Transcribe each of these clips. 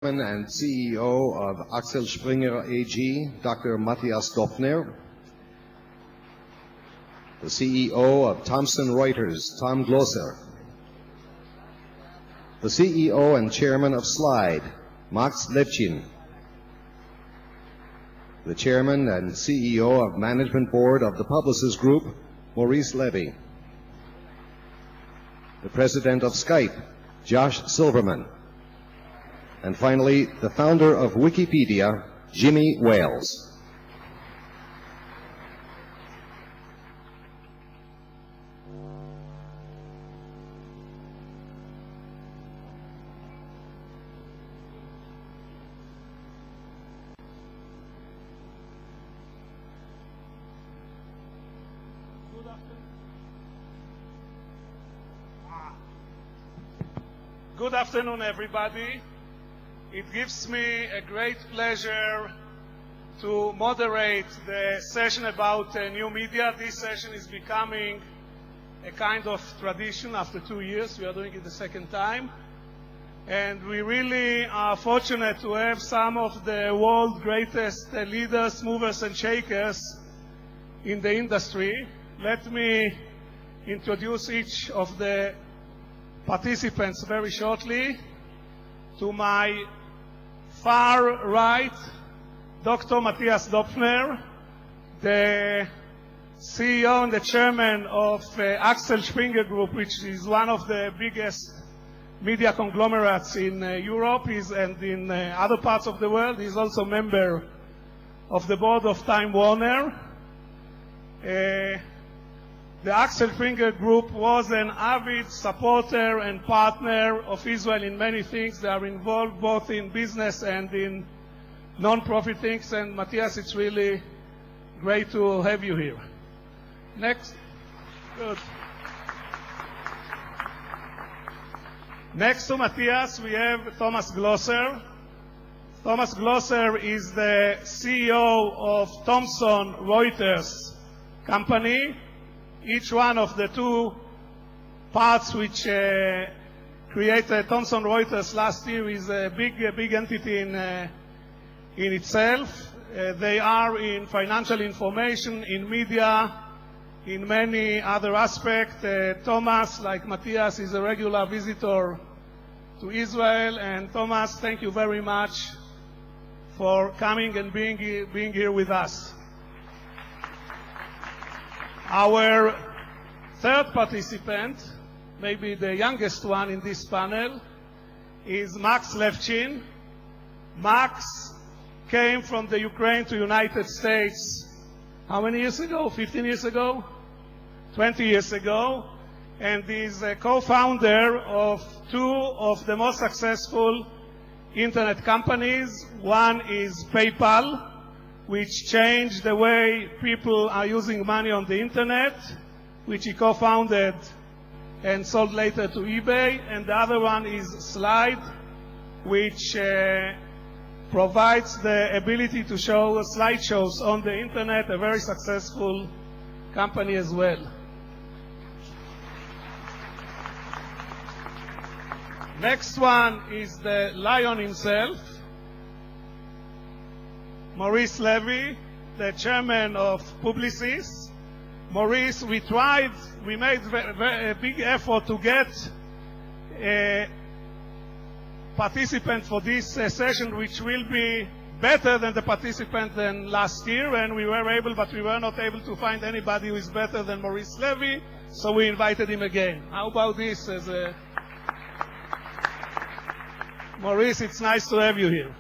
And CEO of Axel Springer AG, Dr. Matthias Dopfner, the CEO of Thomson Reuters, Tom Glosser, the CEO and Chairman of Slide, Max Levchin, the Chairman and CEO of Management Board of the Publicis Group, Maurice Levy, the President of Skype, Josh Silverman, and finally, the founder of Wikipedia, Jimmy Wales. Good afternoon, everybody. It gives me a great pleasure to moderate the session about new media. This session is becoming a kind of tradition after 2 years. We are doing it the second time. And we really are fortunate to have some of the world's greatest leaders, movers, and shakers in the industry. Let me introduce each of the participants very shortly. To my far right, Dr. Matthias Dopfner, the CEO and the chairman of Axel Springer Group, which is one of the biggest media conglomerates in Europe and in other parts of the world. He's also a member of the board of Time Warner. The Axel Springer Group was an avid supporter and partner of Israel in many things. They are involved both in business and in non-profit things. And Matthias, it's really great to have you here. Next. Good. Next to Matthias, we have Thomas Glosser. Thomas Glosser is the CEO of Thomson Reuters company. Each one of the two parts which created Thomson Reuters last year is a big entity in itself. They are in financial information, in media, in many other aspects. Thomas, like Matthias, is a regular visitor to Israel. And Thomas, thank you very much for coming and being here with us. Our third participant, maybe the youngest one in this panel, is Max Levchin. Max came from the Ukraine to United States, how many years ago? 15 years ago? 20 years ago. And is a co-founder of two of the most successful internet companies. One is PayPal, which changed the way people are using money on the internet, which he co-founded and sold later to eBay. And the other one is Slide, which provides the ability to show slideshows on the internet, a very successful company as well. Next one is the lion himself, Maurice Levy, the chairman of Publicis. Maurice, we made a big effort to get a participant for this session, which will be better than the participant than last year, and we were not able to find anybody who is better than Maurice Levy, so we invited him again. How about this as a... Maurice, it's nice to have you here.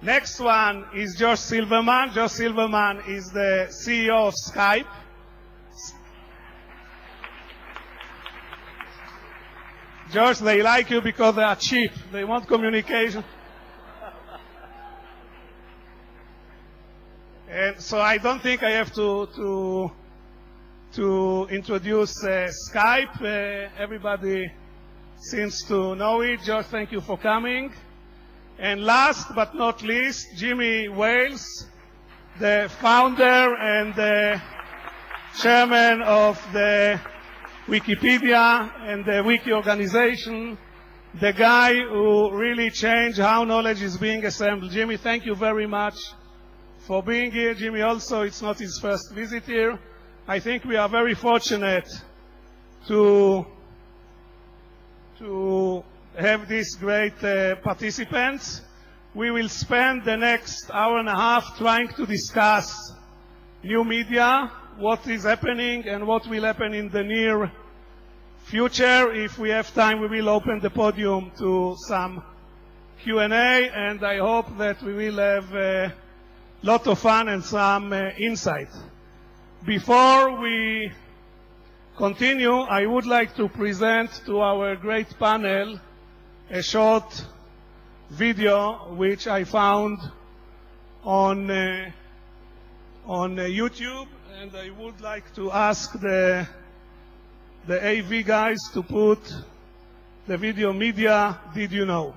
Next one is Josh Silverman. Josh Silverman is the CEO of Skype. Josh, they like you because they are cheap. They want communication. And so I don't think I have to introduce Skype. Everybody seems to know it. Josh, thank you for coming. And last but not least, Jimmy Wales, the founder and the chairman of the Wikipedia and the Wiki organization, the guy who really changed how knowledge is being assembled. Jimmy, thank you very much for being here. Jimmy also, it's not his first visit here. I think we are very fortunate to have these great participants. We will spend the next hour and a half trying to discuss new media, what is happening and what will happen in the near future. If we have time, we will open the podium to some Q&A, and I hope that we will have a lot of fun and some insight. Before we continue, I would like to present to our great panel a short video which I found on YouTube, and I would like to ask the AV guys to put the video media, did you know?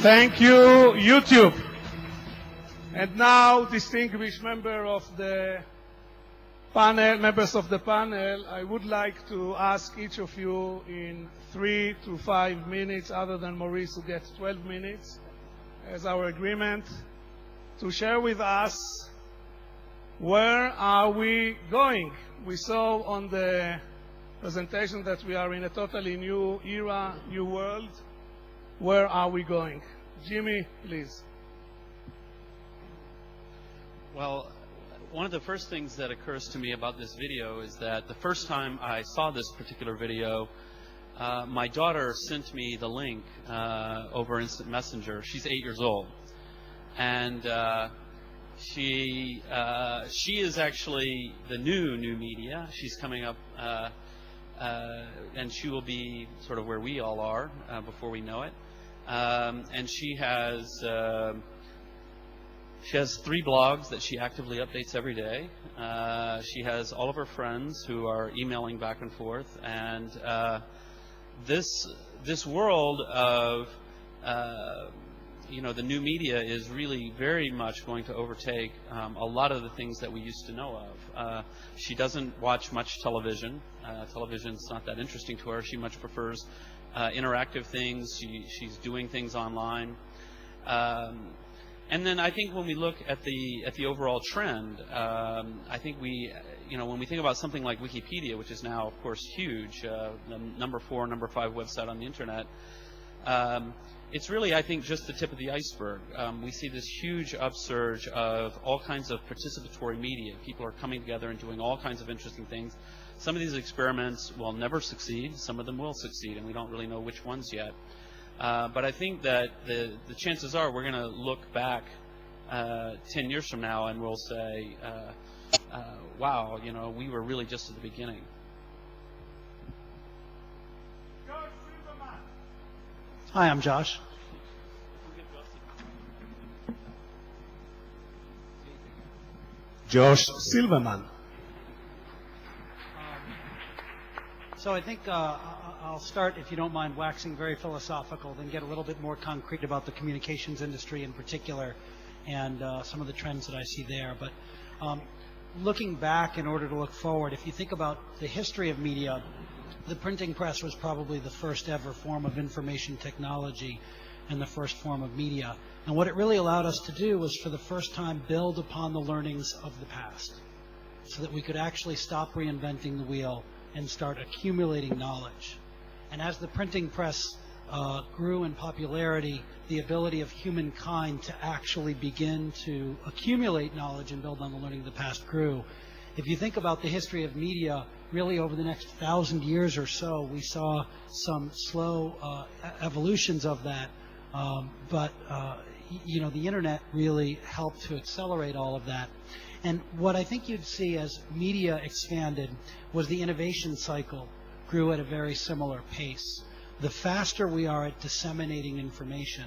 Thank you, YouTube. And now, distinguished members of the panel, I would like to ask each of you in 3 to 5 minutes, other than Maurice who gets 12 minutes, as our agreement, to share with us where are we going. We saw on the presentation that we are in a totally new era, new world. Where are we going? Jimmy, please. Well, one of the first things that occurs to me about this video is that the first time I saw this particular video, my daughter sent me the link over Instant Messenger. She's 8 years old, and she is actually the new media. She's coming up, and she will be sort of where we all are before we know it. And she has 3 blogs that she actively updates every day. She has all of her friends who are emailing back and forth, and this world of the new media is really very much going to overtake a lot of the things that we used to know of. She doesn't watch much television. Television's not that interesting to her. She much prefers interactive things. She's doing things online. And then I think when we look at the overall trend, I think when we think about something like Wikipedia, which is now, of course, huge, the number 4, number 5 website on the internet, it's really, I think, just the tip of the iceberg. We see this huge upsurge of all kinds of participatory media. People are coming together and doing all kinds of interesting things. Some of these experiments will never succeed. Some of them will succeed, and we don't really know which ones yet. But I think that the chances are we're going to look back 10 years from now and we'll say, wow, we were really just at the beginning. Hi, I'm Josh. Josh Silverman. So I think I'll start, if you don't mind, waxing very philosophical, then get a little bit more concrete about the communications industry in particular and some of the trends that I see there. But looking back in order to look forward, if you think about the history of media, the printing press was probably the first ever form of information technology and the first form of media. And what it really allowed us to do was, for the first time, build upon the learnings of the past so that we could actually stop reinventing the wheel and start accumulating knowledge. And as the printing press grew in popularity, the ability of humankind to actually begin to accumulate knowledge and build on the learning of the past grew. If you think about the history of media, really over the next 1,000 years or so, we saw some slow evolutions of that. But the internet really helped to accelerate all of that. And what I think you'd see as media expanded was the innovation cycle grew at a very similar pace. The faster we are at disseminating information,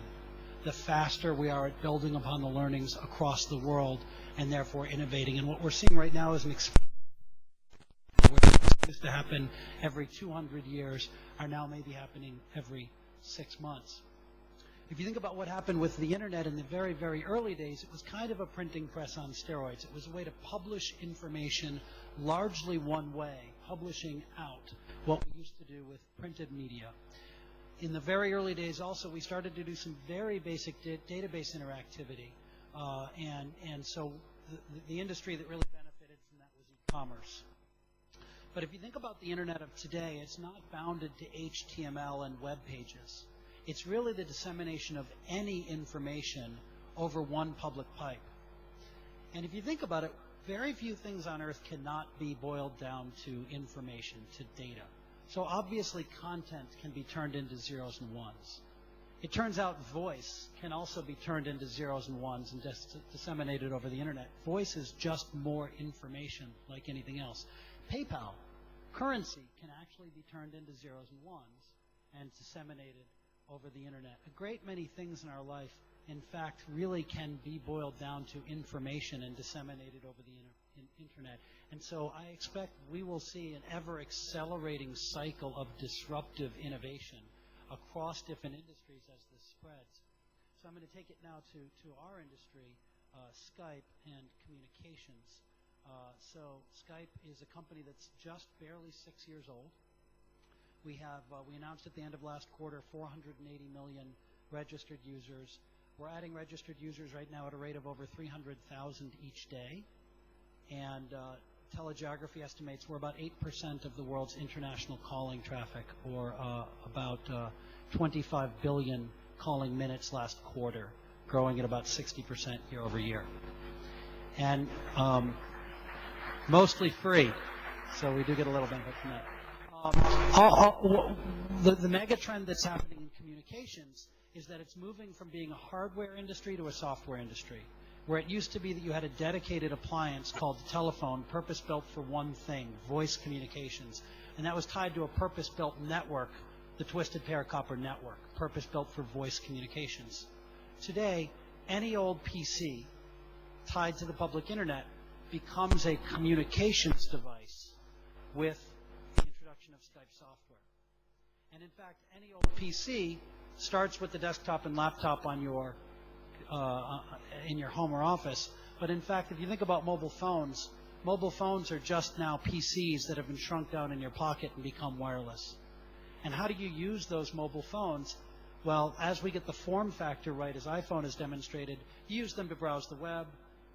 the faster we are at building upon the learnings across the world and therefore innovating. And what we're seeing right now is an expansion which used to happen every 200 years are now maybe happening every 6 months. If you think about what happened with the internet in the very, very early days, it was kind of a printing press on steroids. It was a way to publish information largely one way, publishing out what we used to do with printed media. In the very early days also, we started to do some very basic database interactivity. And so the industry that really benefited from that was e-commerce. But if you think about the internet of today, it's not bounded to HTML and web pages. It's really the dissemination of any information over one public pipe. And if you think about it, very few things on earth cannot be boiled down to information, to data. So obviously content can be turned into zeros and ones. It turns out voice can also be turned into zeros and ones and just disseminated over the internet. Voice is just more information like anything else. PayPal, currency, can actually be turned into zeros and ones and disseminated over the internet. A great many things in our life, in fact, really can be boiled down to information and disseminated over the internet. And so I expect we will see an ever-accelerating cycle of disruptive innovation across different industries as this spreads. So I'm going to take it now to our industry, Skype and communications. So Skype is a company that's just barely 6 years old. We announced at the end of last quarter 480 million registered users. We're adding registered users right now at a rate of over 300,000 each day. And Telegeography estimates we're about 8% of the world's international calling traffic, or about 25 billion calling minutes last quarter, growing at about 60% year over year. And mostly free, so we do get a little benefit from that. The mega trend that's happening in communications is that it's moving from being a hardware industry to a software industry, where it used to be that you had a dedicated appliance called the telephone, purpose-built for one thing, voice communications, and that was tied to a purpose-built network, the Twisted Pair Copper Network, purpose-built for voice communications. Today, any old PC tied to the public internet becomes a communications device with the introduction of Skype software. And in fact, any old PC starts with the desktop and laptop on your in your home or office. But in fact, if you think about mobile phones are just now PCs that have been shrunk down in your pocket and become wireless. And how do you use those mobile phones? Well, as we get the form factor right, as iPhone has demonstrated, you use them to browse the web,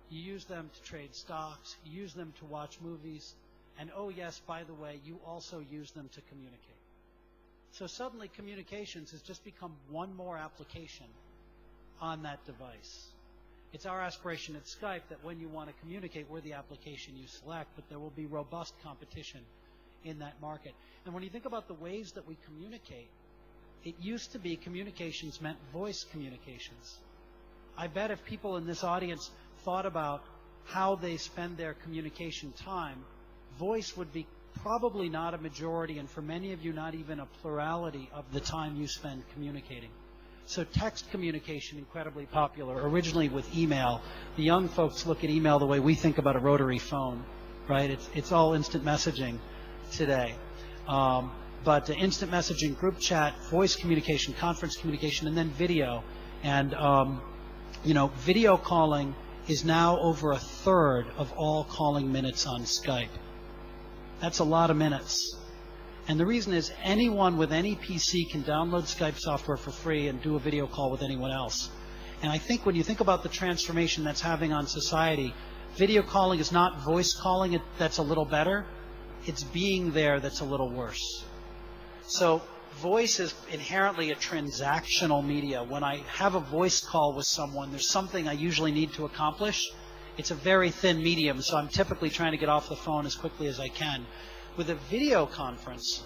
you use them to trade stocks, you use them to watch movies, and oh yes, by the way, you also use them to communicate. So suddenly communications has just become one more application on that device. It's our aspiration at Skype that when you want to communicate, we're the application you select, but there will be robust competition in that market. And when you think about the ways that we communicate, it used to be communications meant voice communications. I bet if people in this audience thought about how they spend their communication time, voice would be probably not a majority, and for many of you, not even a plurality of the time you spend communicating. So text communication, incredibly popular, originally with email. The young folks look at email the way we think about a rotary phone, right? It's all instant messaging today. But instant messaging, group chat, voice communication, conference communication, and then video. And, video calling is now over 1/3 of all calling minutes on Skype. That's a lot of minutes. And the reason is anyone with any PC can download Skype software for free and do a video call with anyone else. And I think when you think about the transformation that's having on society, video calling is not voice calling that's a little better. It's being there that's a little worse. So voice is inherently a transactional media. When I have a voice call with someone, there's something I usually need to accomplish. It's a very thin medium, so I'm typically trying to get off the phone as quickly as I can. With a video conference,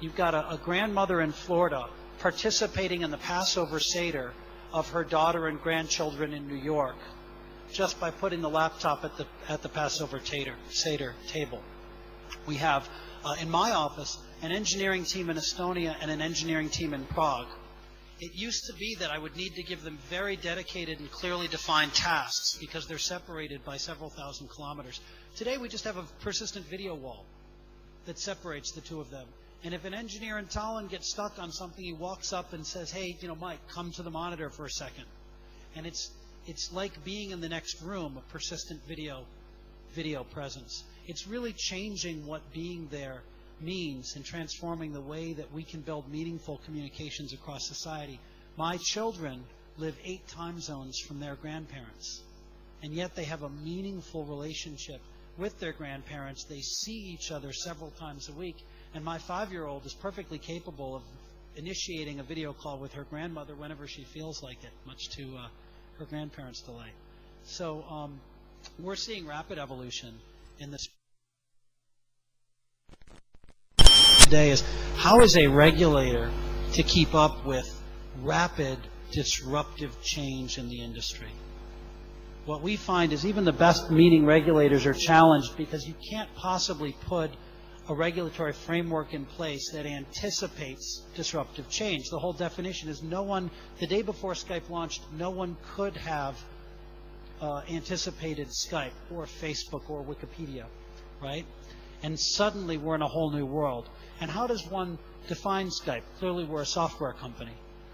you've got a grandmother in Florida participating in the Passover Seder of her daughter and grandchildren in New York just by putting the laptop at the Passover Seder table. We have, in my office, an engineering team in Estonia and an engineering team in Prague. It used to be that I would need to give them very dedicated and clearly defined tasks because they're separated by several thousand kilometers. Today we just have a persistent video wall that separates the two of them. And if an engineer in Tallinn gets stuck on something, he walks up and says, hey, Mike, come to the monitor for a second. And it's like being in the next room, a persistent video presence. It's really changing what being there means and transforming the way that we can build meaningful communications across society. My children live 8 time zones from their grandparents, and yet they have a meaningful relationship with their grandparents. They see each other several times a week, and my 5-year-old is perfectly capable of initiating a video call with her grandmother whenever she feels like it, much to her grandparents' delight. So we're seeing rapid evolution in this. Today is how is a regulator to keep up with rapid disruptive change in the industry? What we find is even the best meaning regulators are challenged because you can't possibly put a regulatory framework in place that anticipates disruptive change. The whole definition is the day before Skype launched, no one could have anticipated Skype or Facebook or Wikipedia, right? And suddenly we're in a whole new world. And how does one define Skype? Clearly we're a software company.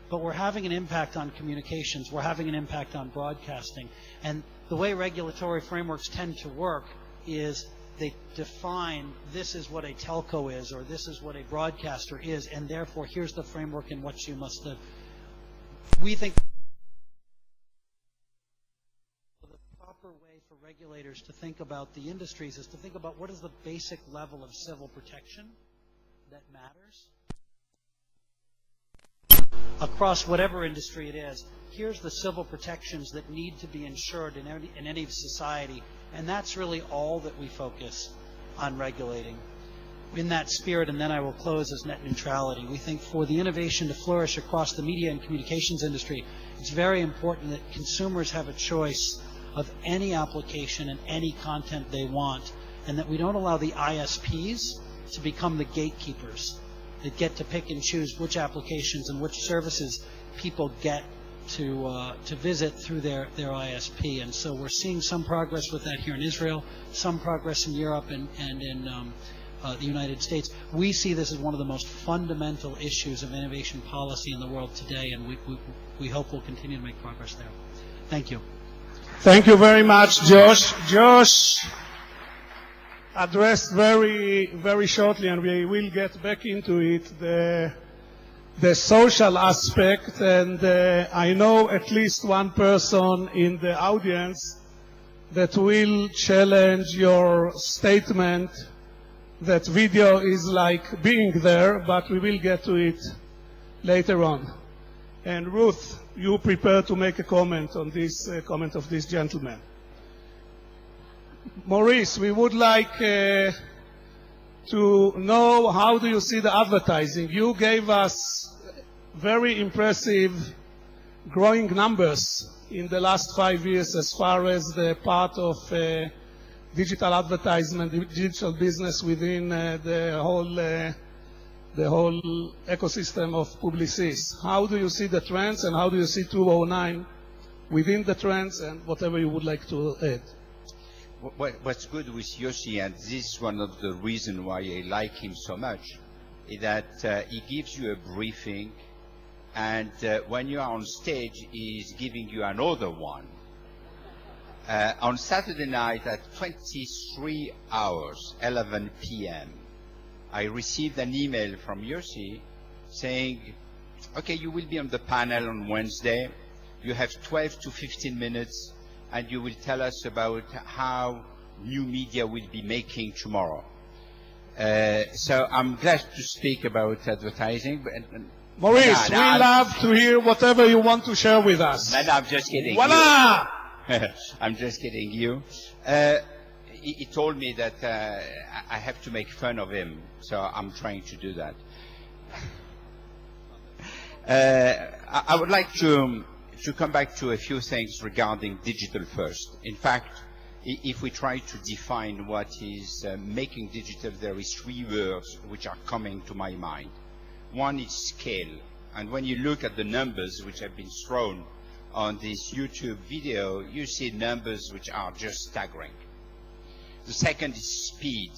but we're having an impact on communications. We're having an impact on broadcasting. And the way regulatory frameworks tend to work is they define this is what a telco is, or this is what a broadcaster is, and therefore here's the framework in which you must live. We think the proper way for regulators to think about the industries is to think about what is the basic level of civil protection that matters across whatever industry it is. Here's the civil protections that need to be ensured in any society, and that's really all that we focus on regulating. In that spirit, and then I will close, as net neutrality. We think for the innovation to flourish across the media and communications industry, it's very important that consumers have a choice of any application and any content they want, and that we don't allow the ISPs to become the gatekeepers that get to pick and choose which applications and which services people get to visit through their ISP. And so we're seeing some progress with that here in Israel, some progress in Europe and in the United States. We see this as one of the most fundamental issues of innovation policy in the world today, and we hope we'll continue to make progress there. Thank you. Thank you very much, Josh. Josh addressed very, very shortly, and we will get back into it, the social aspect, and I know at least one person in the audience that will challenge your statement that video is like being there, but we will get to it later on. And Ruth, you prepare to make a comment on this comment of this gentleman. Maurice, we would like to know, how do you see the advertising? You gave us very impressive growing numbers in the last 5 years as far as the part of digital advertisement, digital business within the whole ecosystem of Publicis. How do you see the trends, and how do you see 2009 within the trends, and whatever you would like to add? What's good with Yossi, and this is one of the reasons why I like him so much, is that he gives you a briefing, and when you are on stage, he's giving you another one. On Saturday night at 23 hours, 11 p.m., I received an email from Yossi saying, okay, you will be on the panel on Wednesday. You have 12 to 15 minutes, and you will tell us about how new media will be making tomorrow. So I'm glad to speak about advertising. Maurice, we love to hear whatever you want to share with us. No, I'm just kidding. Voila! I'm just kidding you. He told me that I have to make fun of him, so I'm trying to do that. I would like to come back to a few things regarding digital first. In fact, if we try to define what is making digital, there is 3 words which are coming to my mind. One is scale, and when you look at the numbers which have been thrown on this YouTube video, you see numbers which are just staggering. The second is speed,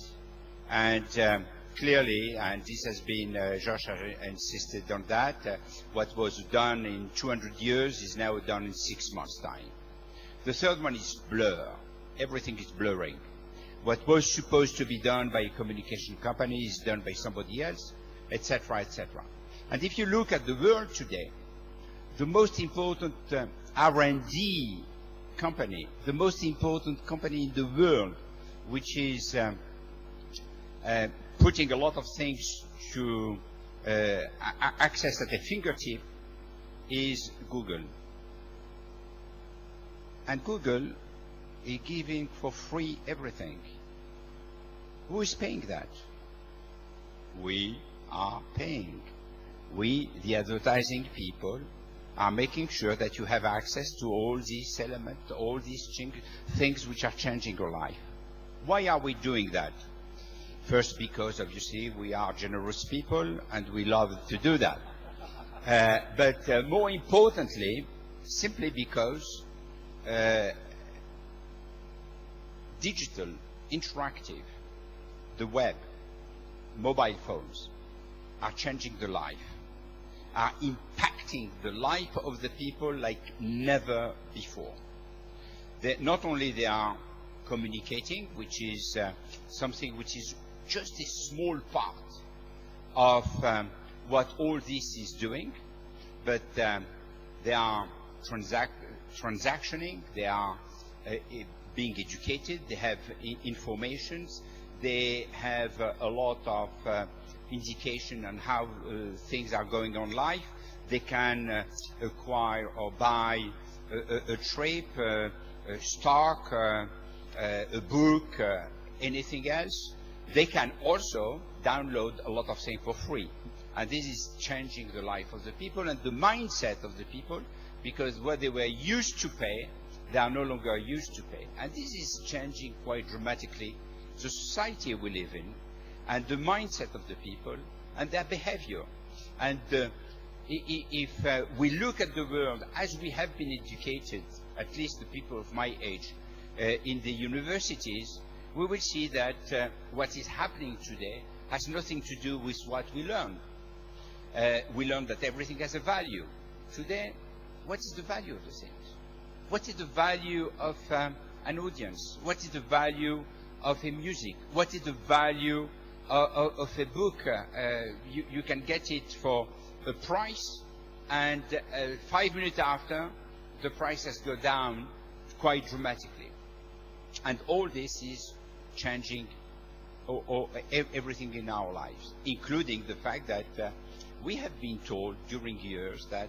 and clearly, and this has been, Josh insisted on that, what was done in 200 years is now done in 6 months' time. The third one is blur. Everything is blurring. What was supposed to be done by a communication company is done by somebody else, etc., etc. And if you look at the world today, the most important R&D company, the most important company in the world, which is putting a lot of things to access at a fingertip, is Google. And Google is giving for free everything. Who is paying that? We are paying. We, the advertising people, are making sure that you have access to all these elements, all these things which are changing your life. Why are we doing that? First, because obviously we are generous people and we love to do that. But more importantly, simply because digital, interactive, the web, mobile phones are changing the life, are impacting impacting the life of the people like never before. Not only they are communicating, which is something which is just a small part of what all this is doing, but they are transactioning, they are being educated, they have informations, they have a lot of indication on how things are going on life. They can acquire or buy a trip, a stock, a book, anything else. They can also download a lot of things for free. And this is changing the life of the people and the mindset of the people, because what they were used to pay, they are no longer used to pay. And this is changing quite dramatically the society we live in, and the mindset of the people, and their behavior. And if we look at the world as we have been educated, at least the people of my age, in the universities, we will see that what is happening today has nothing to do with what we learn. We learn that everything has a value. Today, what is the value of the things? What is the value of an audience? What is the value of a music? What is the value of a book? You can get it for a price, and 5 minutes after, the price has gone down quite dramatically. And all this is changing everything in our lives, including the fact that we have been told during years that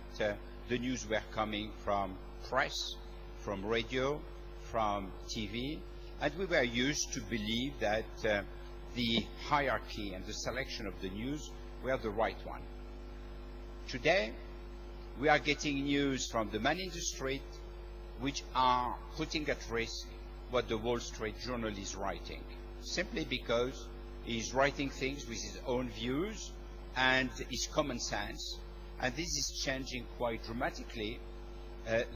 the news were coming from press, from radio, from TV, and we were used to believe that the hierarchy and the selection of the news were the right one. Today, we are getting news from the man in the street which are putting at risk what the Wall Street Journal is writing, simply because he is writing things with his own views and his common sense. And this is changing quite dramatically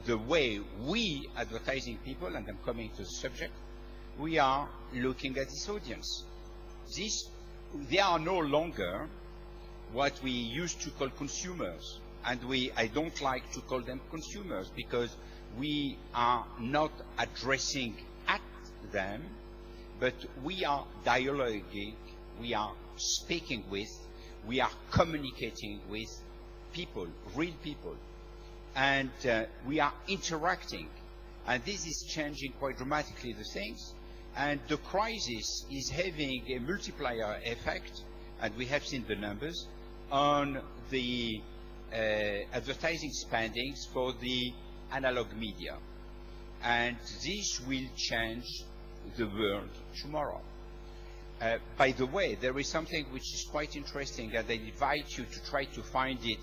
the way we, advertising people, and I'm coming to the subject, we are looking at this audience. They are no longer what we used to call consumers. And I don't like to call them consumers, because we are not addressing at them, but we are dialoguing, we are speaking with, we are communicating with people, real people, and we are interacting. And this is changing quite dramatically the things. And the crisis is having a multiplier effect, and we have seen the numbers, on the advertising spendings for the analog media. And this will change the world tomorrow. By the way, there is something which is quite interesting, and I invite you to try to find it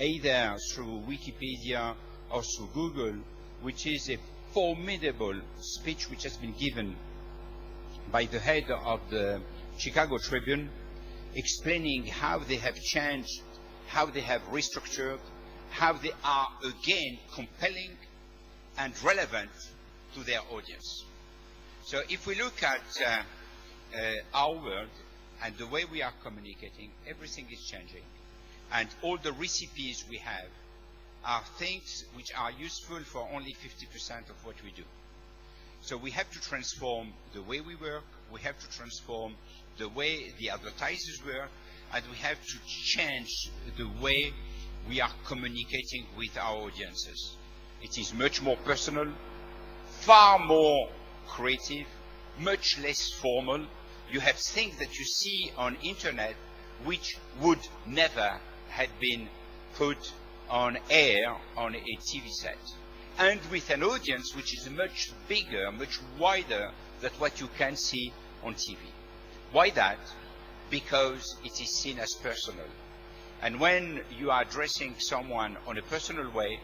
either through Wikipedia or through Google, which is a formidable speech which has been given by the head of the Chicago Tribune, explaining how they have changed, how they have restructured, how they are again compelling and relevant to their audience. So if we look at our world and the way we are communicating, everything is changing. And all the recipes we have are things which are useful for only 50% of what we do. So we have to transform the way we work, we have to transform the way the advertisers work, and we have to change the way we are communicating with our audiences. It is much more personal, far more creative, much less formal. You have things that you see on internet which would never have been put on air on a TV set, and with an audience which is much bigger, much wider than what you can see on TV. Why that? Because it is seen as personal. And when you are addressing someone on a personal way,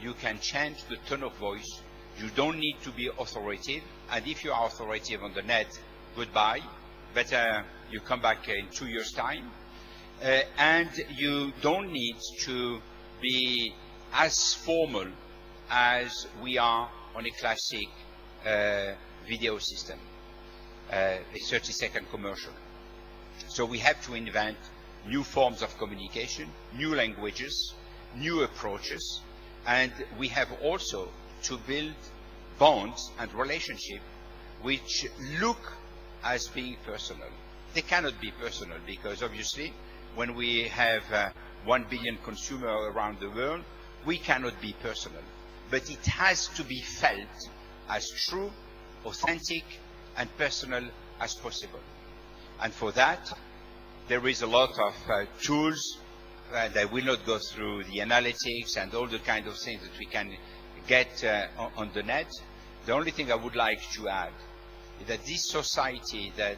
you can change the tone of voice. You don't need to be authoritative. And if you are authoritative on the net, goodbye. Better you come back in 2 years' time. And you don't need to be as formal as we are on a classic video system, a 30-second commercial. So we have to invent new forms of communication, new languages, new approaches, and we have also to build bonds and relationships which look as being personal. They cannot be personal because obviously when we have 1 billion consumers around the world, we cannot be personal. But it has to be felt as true, authentic, and personal as possible. And for that, there is a lot of tools that I will not go through the analytics and all the kind of things that we can get on the net. The only thing I would like to add is that this society that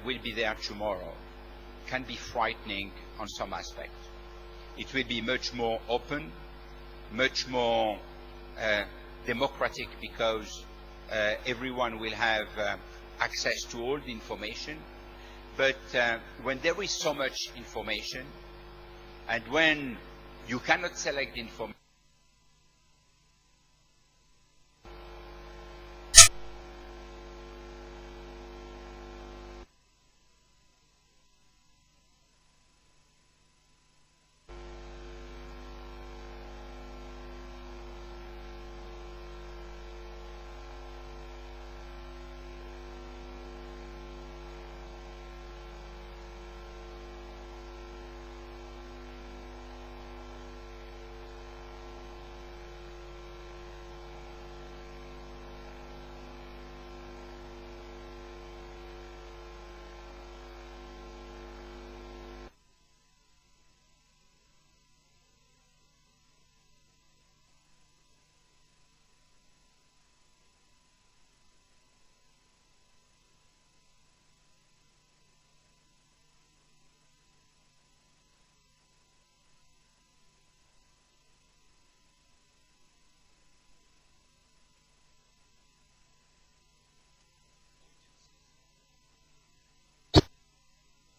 will be there tomorrow can be frightening on some aspects. It will be much more open, much more democratic because everyone will have access to all the information. But when there is so much information and when you cannot select information,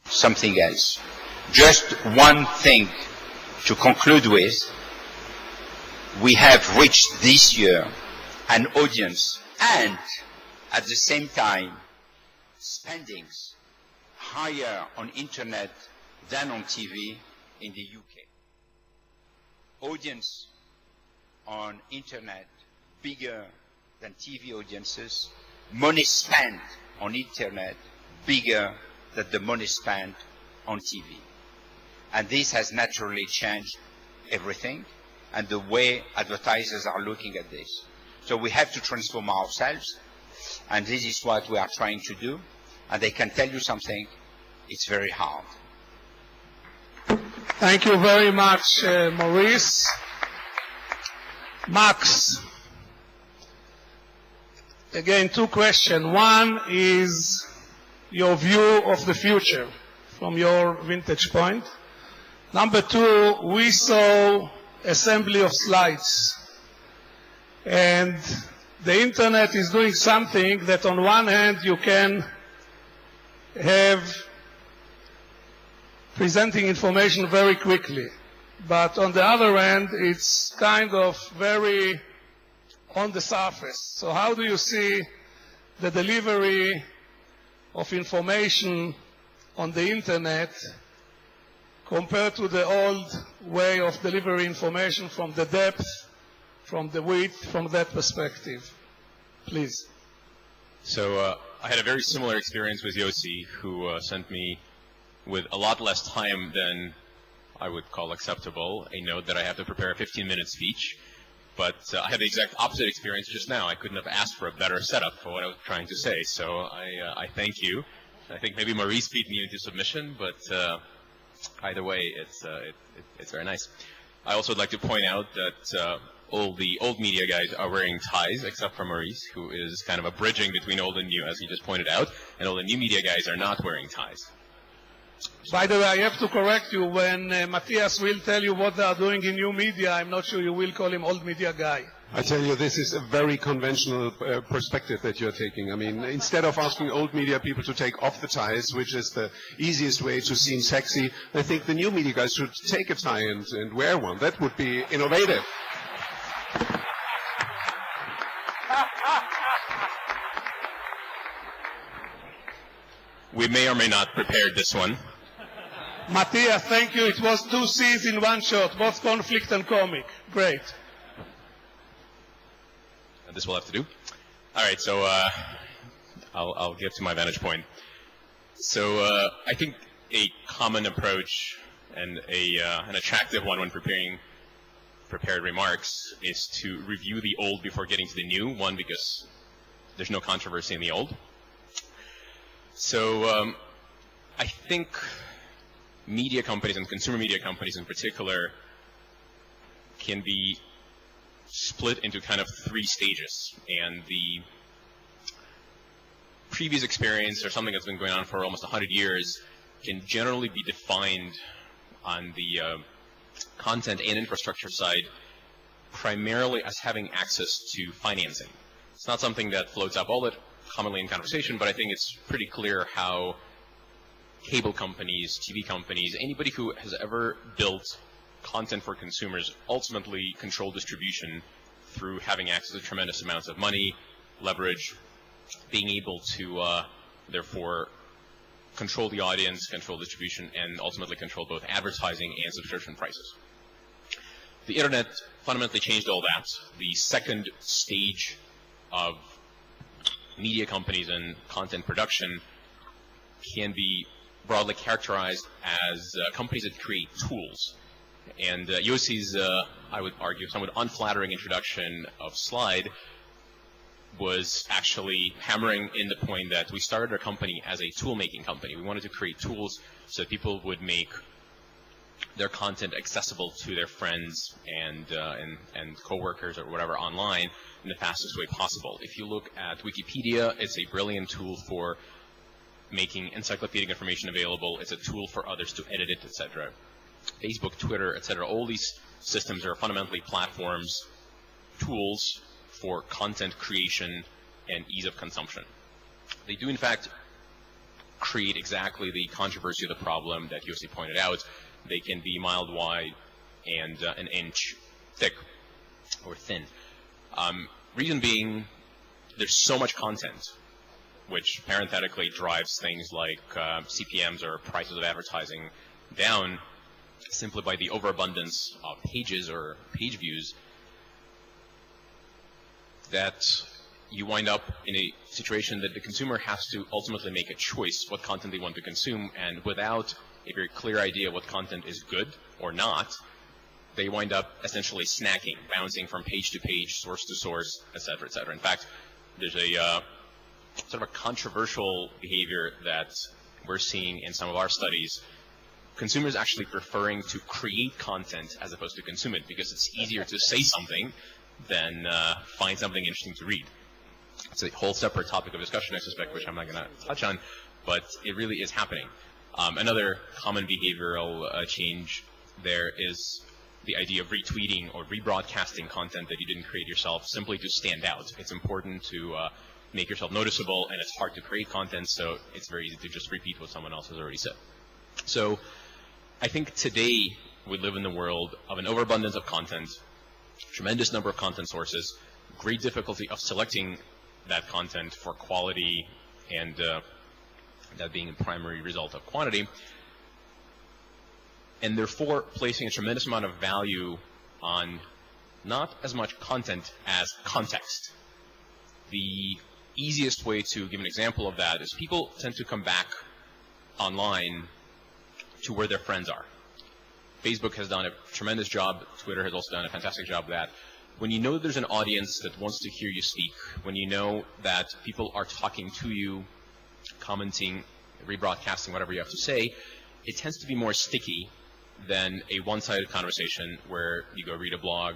something else. Just one thing to conclude with. We have reached this year an audience and at the same time spendings higher on internet than on TV in the UK. Audience on internet bigger than TV audiences, money spent on internet bigger than the money spent on TV. And this has naturally changed everything and the way advertisers are looking at this. So we have to transform ourselves, and this is what we are trying to do. And I can tell you something, it's very hard. Thank you very much, Maurice. Max, again, two questions. One is your view of the future from your vantage point. Number two, we saw assembly of slides. And the internet is doing something that on one hand you can have presenting information very quickly. But on the other hand, it's kind of very on the surface. So how do you see the delivery of information on the internet compared to the old way of delivering information from the depth, from the width, from that perspective? Please. So I had a very similar experience with Yossi, who sent me, with a lot less time than I would call acceptable, a note that I have to prepare a 15-minute speech. But I had the exact opposite experience just now. I couldn't have asked for a better setup for what I was trying to say. So I thank you. I think maybe Maurice beat me into submission, but either way, it's very nice. I also would like to point out that all the old media guys are wearing ties, except for Maurice, who is kind of a bridging between old and new, as he just pointed out. And all the new media guys are not wearing ties. By the way, I have to correct you. When Matthias will tell you what they are doing in new media, I'm not sure you will call him old media guy. I tell you, this is a very conventional perspective that you're taking. I mean, instead of asking old media people to take off the ties, which is the easiest way to seem sexy, I think the new media guys should take a tie and wear one. That would be innovative. We may or may not prepared this one. Matthias, thank you. It was 2 C's in one shot, both conflict and comic. Great. And this will have to do. All right, so I'll get to my vantage point. So I think a common approach and an attractive one when prepared remarks is to review the old before getting to the new. One, because there's no controversy in the old. So I think media companies and consumer media companies in particular can be split into kind of 3 stages. And the previous experience, or something that's been going on for almost 100 years, can generally be defined on the content and infrastructure side primarily as having access to financing. It's not something that floats up all that commonly in conversation, but I think it's pretty clear how cable companies, TV companies, anybody who has ever built content for consumers ultimately control distribution through having access to tremendous amounts of money, leverage, being able to therefore control the audience, control distribution, and ultimately control both advertising and subscription prices. The internet fundamentally changed all that. The second stage of media companies and content production can be broadly characterized as companies that create tools. And Yossi's, I would argue, somewhat unflattering introduction of Slide was actually hammering in the point that we started our company as a tool-making company. We wanted to create tools so that people would make their content accessible to their friends and coworkers or whatever online in the fastest way possible. If you look at Wikipedia, it's a brilliant tool for making encyclopedic information available. It's a tool for others to edit it, etc. Facebook, Twitter, etc. All these systems are fundamentally platforms, tools for content creation and ease of consumption. They do, in fact, create exactly the controversy of the problem that Yossi pointed out. They can be mile wide and an inch thick or thin. Reason being, there's so much content, which parenthetically drives things like CPMs or prices of advertising down simply by the overabundance of pages or page views, that you wind up in a situation that the consumer has to ultimately make a choice what content they want to consume, and without a very clear idea what content is good or not, they wind up essentially snacking, bouncing from page to page, source to source, etc., etc. In fact, there's a sort of a controversial behavior that we're seeing in some of our studies. Consumers actually preferring to create content as opposed to consume it, because it's easier to say something than find something interesting to read. It's a whole separate topic of discussion, I suspect, which I'm not going to touch on, but it really is happening. Another common behavioral change there is the idea of retweeting or rebroadcasting content that you didn't create yourself simply to stand out. It's important to make yourself noticeable, and it's hard to create content, so it's very easy to just repeat what someone else has already said. So I think today we live in the world of an overabundance of content, tremendous number of content sources, great difficulty of selecting that content for quality, and that being a primary result of quantity, and therefore placing a tremendous amount of value on not as much content as context. The easiest way to give an example of that is people tend to come back online to where their friends are. Facebook has done a tremendous job. Twitter has also done a fantastic job of that. When you know there's an audience that wants to hear you speak, when you know that people are talking to you, commenting, rebroadcasting whatever you have to say, it tends to be more sticky than a one-sided conversation where you go read a blog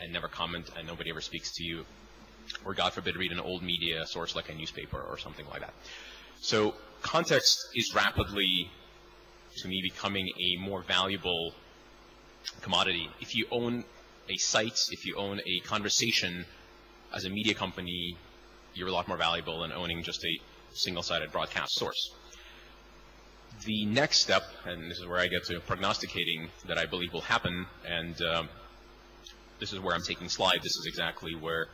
and never comment and nobody ever speaks to you, or God forbid read an old media source like a newspaper or something like that. So context is rapidly, to me, becoming a more valuable commodity. If you own a site, if you own a conversation as a media company, you're a lot more valuable than owning just a single-sided broadcast source. The next step, and this is where I get to prognosticating that I believe will happen, and this is where I'm taking Slide. This is exactly where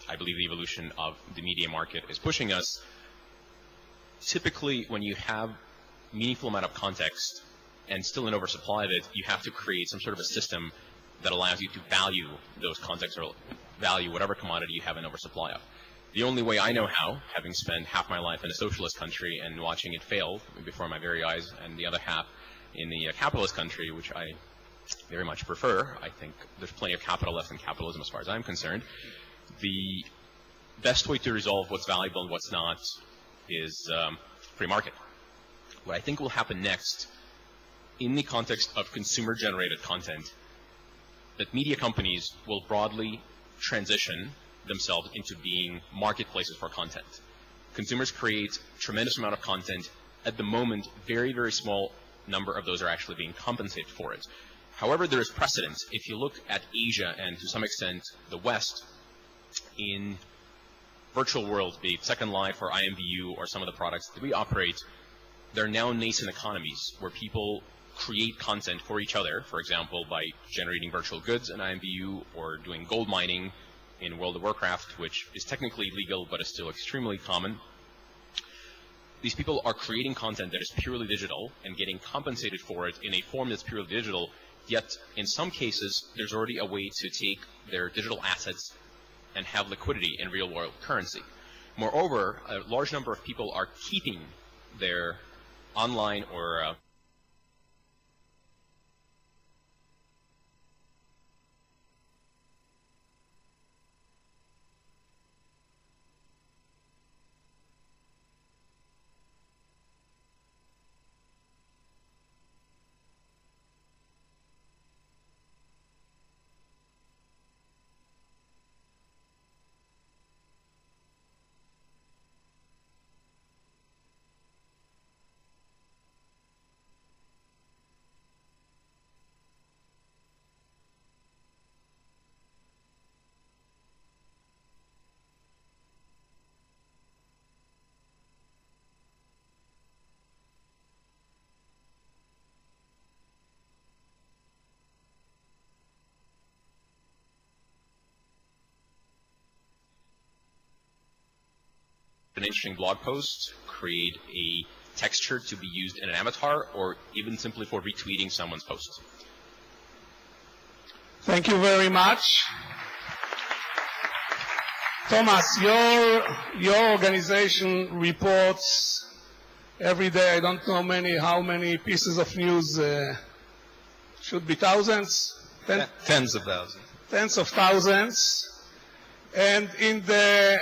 I believe the evolution of the media market is pushing us. Typically, when you have meaningful amount of context, and still an oversupply of it, you have to create some sort of a system that allows you to value those contexts or value whatever commodity you have an oversupply of. The only way I know how, having spent half my life in a socialist country and watching it fail before my very eyes, and the other half in the capitalist country, which I very much prefer. I think there's plenty of capital left in capitalism as far as I'm concerned. The best way to resolve what's valuable and what's not is free market. What I think will happen next in the context of consumer-generated content, that media companies will broadly transition themselves into being marketplaces for content. Consumers create a tremendous amount of content. At the moment, very, very small number of those are actually being compensated for it. However, there is precedent. If you look at Asia and to some extent the West, in virtual world, be it Second Life or IMVU or some of the products that we operate, there are now nascent economies where people create content for each other, for example, by generating virtual goods in IMVU or doing gold mining in World of Warcraft, which is technically legal but is still extremely common. These people are creating content that is purely digital and getting compensated for it in a form that's purely digital, yet in some cases there's already a way to take their digital assets and have liquidity in real world currency. Moreover, a large number of people are keeping their online or an interesting blog post, create a texture to be used in an avatar, or even simply for retweeting someone's post. Thank you very much. Thomas, your organization reports every day, I don't know how many pieces of news, should be thousands? Tens of thousands. Tens of thousands. And in the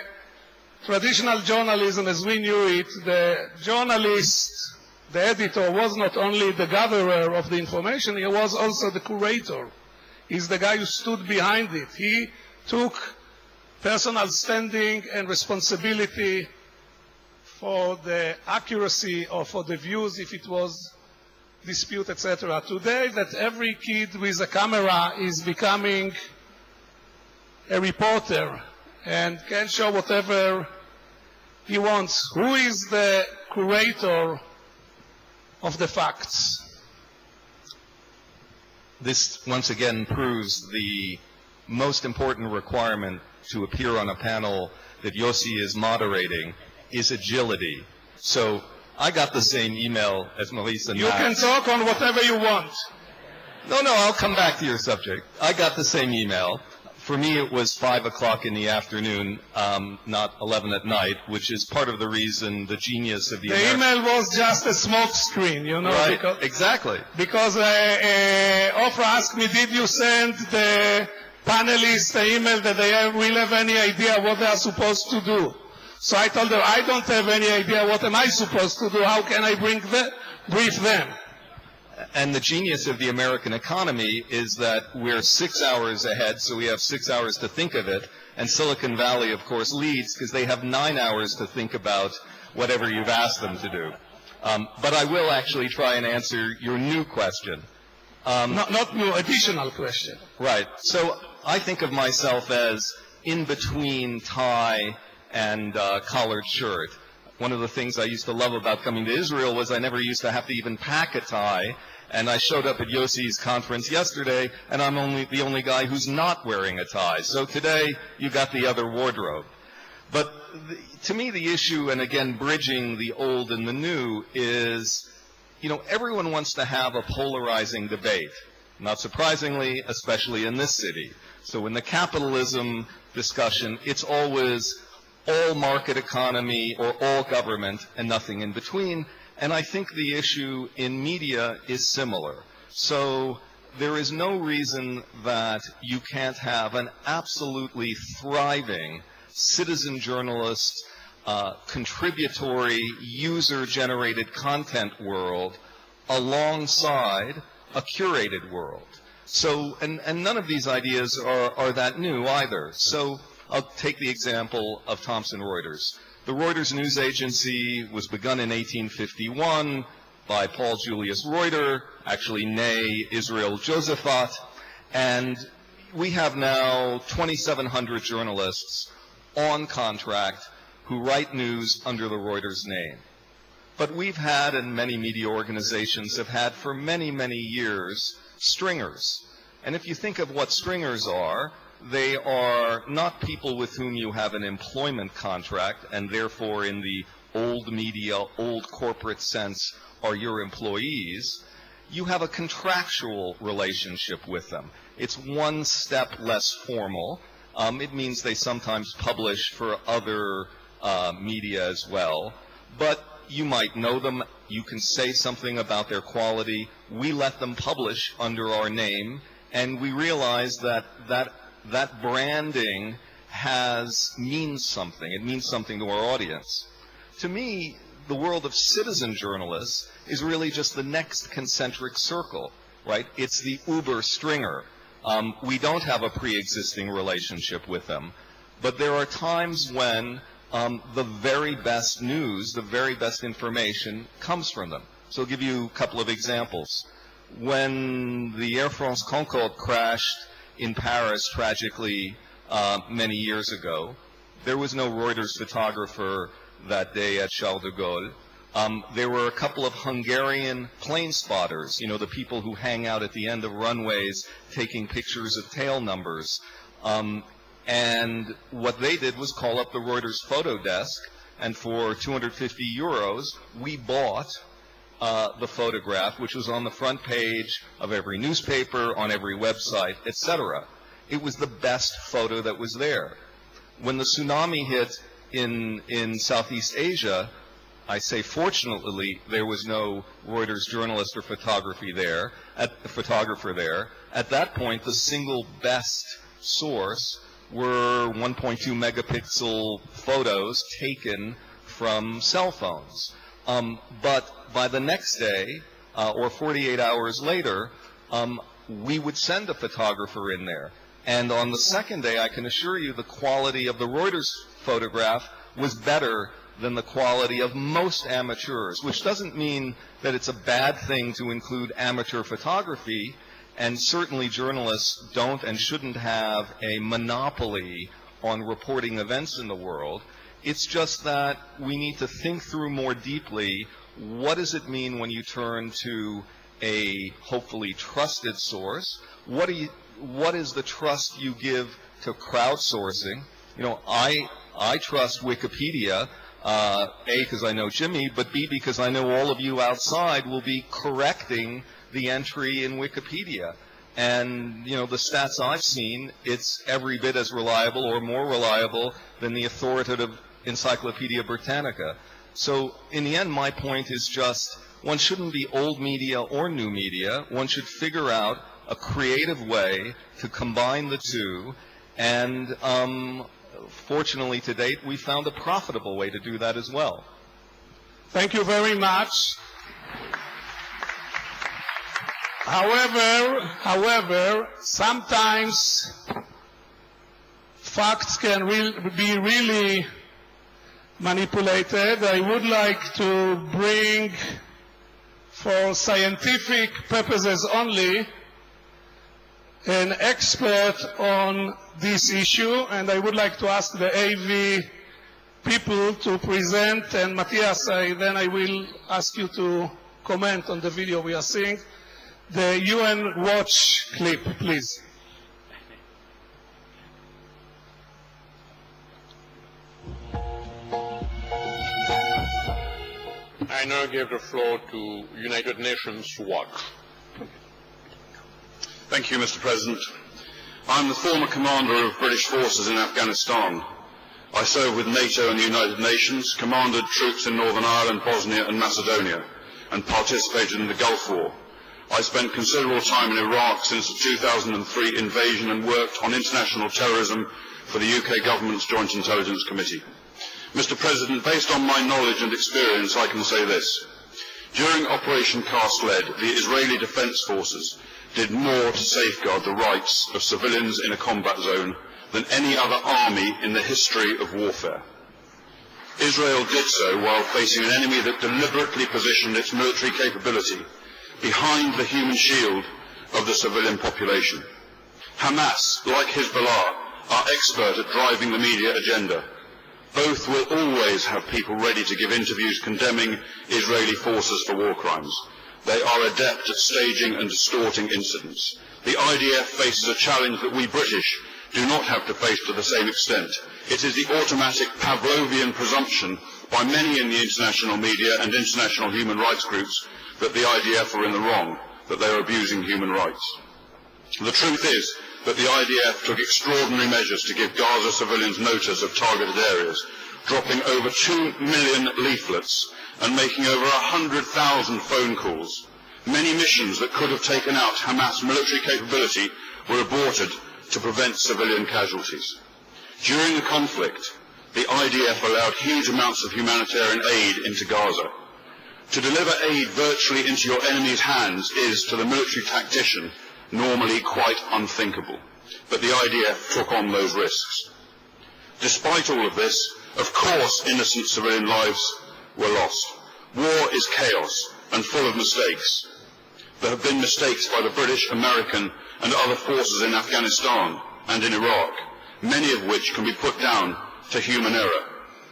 traditional journalism as we knew it, the journalist, the editor, was not only the gatherer of the information, he was also the curator. He's the guy who stood behind it. He took personal standing and responsibility for the accuracy or for the views if it was dispute, etc. Today, that every kid with a camera is becoming a reporter and can show whatever he wants. Who is the curator of the facts? This, once again, proves the most important requirement to appear on a panel that Yossi is moderating is agility. So I got the same email as Melissa and You can talk on whatever you want. No, I'll come back to your subject. I got the same email. For me, it was 5 o'clock in the afternoon, not 11 at night, which is part of the reason, the genius of the email was just a smoke screen, you know. Right, exactly. Because Oprah asked me, did you send the panelists the email that they will have any idea what they are supposed to do? So I told her, I don't have any idea what am I supposed to do. How can I brief them? And the genius of the American economy is that we're 6 hours ahead, so we have 6 hours to think of it. And Silicon Valley, of course, leads because they have 9 hours to think about whatever you've asked them to do. But I will actually try and answer your new question. Not new, additional question. Right. So I think of myself as in between tie and collared shirt. One of the things I used to love about coming to Israel was I never used to have to even pack a tie. And I showed up at Yossi's conference yesterday, and I'm the only guy who's not wearing a tie. So today, you got the other wardrobe. But to me, the issue, and again, bridging the old and the new, is everyone wants to have a polarizing debate. Not surprisingly, especially in this city. So in the capitalism discussion, it's always all market economy or all government and nothing in between. And I think the issue in media is similar. So there is no reason that you can't have an absolutely thriving citizen journalist, contributory, user-generated content world alongside a curated world. So, and none of these ideas are that new either. So I'll take the example of Thomson Reuters. The Reuters news agency was begun in 1851 by Paul Julius Reuter, actually née Israel Josephat, and we have now 2,700 journalists on contract who write news under the Reuters name. But we've had, and many media organizations have had for many, many years, stringers. And if you think of what stringers are, they are not people with whom you have an employment contract, and therefore in the old media, old corporate sense, are your employees. You have a contractual relationship with them. It's one step less formal. It means they sometimes publish for other media as well. But you might know them. You can say something about their quality. We let them publish under our name, and we realize that branding means something. It means something to our audience. To me, the world of citizen journalists is really just the next concentric circle, right? It's the Uber stringer. We don't have a pre-existing relationship with them, but there are times when the very best news, the very best information comes from them. So I'll give you a couple of examples. When the Air France Concorde crashed in Paris tragically many years ago, there was no Reuters photographer that day at Charles de Gaulle. There were a couple of Hungarian plane spotters, the people who hang out at the end of runways taking pictures of tail numbers. And what they did was call up the Reuters photo desk, and for 250 euros, we bought the photograph, which was on the front page of every newspaper, on every website, etc. It was the best photo that was there. When the tsunami hit in Southeast Asia, I say fortunately there was no Reuters journalist or photographer there. At that point, the single best source were 1.2 megapixel photos taken from cell phones. But by the next day, or 48 hours later, we would send a photographer in there. And on the second day, I can assure you the quality of the Reuters photograph was better than the quality of most amateurs, which doesn't mean that it's a bad thing to include amateur photography, and certainly journalists don't and shouldn't have a monopoly on reporting events in the world. It's just that we need to think through more deeply, what does it mean when you turn to a hopefully trusted source? What is the trust you give to crowdsourcing? I trust Wikipedia, A, because I know Jimmy, but B, because I know all of you outside will be correcting the entry in Wikipedia. And, the stats I've seen, it's every bit as reliable or more reliable than the authoritative Encyclopedia Britannica. So, in the end, my point is just, one shouldn't be old media or new media. One should figure out a creative way to combine the two, and fortunately to date, we found a profitable way to do that as well. Thank you very much. However, sometimes facts can be really manipulated. I would like to bring, for scientific purposes only, an expert on this issue, and I would like to ask the AV people to present, and Matthias, then I will ask you to comment on the video we are seeing. The UN Watch clip, please. I now give the floor to United Nations Watch. Thank you, Mr. President. I'm the former commander of British forces in Afghanistan. I served with NATO and the United Nations, commanded troops in Northern Ireland, Bosnia and Macedonia, and participated in the Gulf War. I spent considerable time in Iraq since the 2003 invasion and worked on international terrorism for the UK government's Joint Intelligence Committee. Mr. President, based on my knowledge and experience, I can say this. During Operation Cast Lead, the Israeli Defence Forces did more to safeguard the rights of civilians in a combat zone than any other army in the history of warfare. Israel did so while facing an enemy that deliberately positioned its military capability behind the human shield of the civilian population. Hamas, like Hezbollah, are expert at driving the media agenda. Both will always have people ready to give interviews condemning Israeli forces for war crimes. They are adept at staging and distorting incidents. The IDF faces a challenge that we British do not have to face to the same extent. It is the automatic Pavlovian presumption by many in the international media and international human rights groups that the IDF are in the wrong, that they are abusing human rights. The truth is that the IDF took extraordinary measures to give Gaza civilians notice of targeted areas, dropping over 2 million leaflets and making over 100,000 phone calls. Many missions that could have taken out Hamas military capability were aborted to prevent civilian casualties. During the conflict, the IDF allowed huge amounts of humanitarian aid into Gaza. To deliver aid virtually into your enemy's hands is, to the military tactician, normally quite unthinkable. But the IDF took on those risks. Despite all of this, of course innocent civilian lives were lost. War is chaos and full of mistakes. There have been mistakes by the British, American and other forces in Afghanistan and in Iraq, many of which can be put down to human error.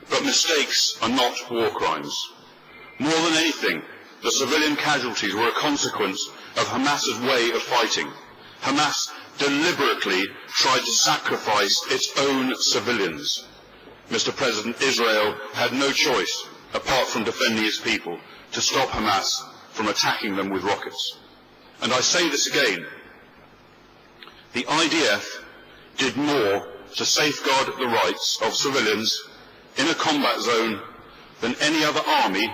But mistakes are not war crimes. More than anything, the civilian casualties were a consequence of Hamas's way of fighting. Hamas deliberately tried to sacrifice its own civilians. Mr. President, Israel had no choice, apart from defending its people, to stop Hamas from attacking them with rockets. And I say this again, the IDF did more to safeguard the rights of civilians in a combat zone than any other army.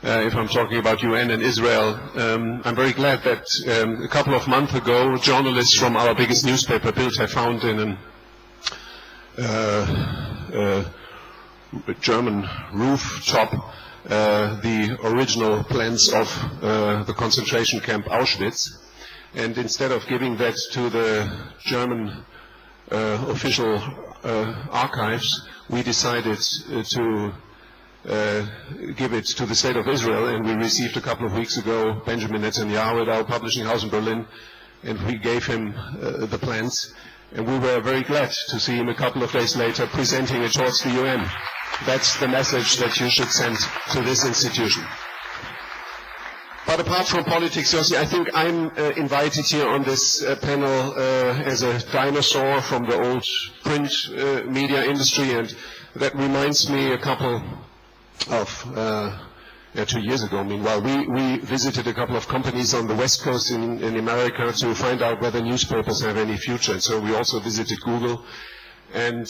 If I'm talking about UN and Israel, I'm very glad that a couple of months ago, journalists from our biggest newspaper, Bild, have found in a German rooftop the original plans of the concentration camp Auschwitz. And instead of giving that to the German official archives, we decided to give it to the State of Israel, and we received a couple of weeks ago Benjamin Netanyahu at our publishing house in Berlin, and we gave him the plans, and we were very glad to see him a couple of days later presenting it towards the UN. That's the message that you should send to this institution. But apart from politics, Yossi, I think I'm invited here on this panel as a dinosaur from the old print media industry, and that reminds me a couple of 2 years ago. Meanwhile, we visited a couple of companies on the West Coast in America to find out whether newspapers have any future. And so we also visited Google. And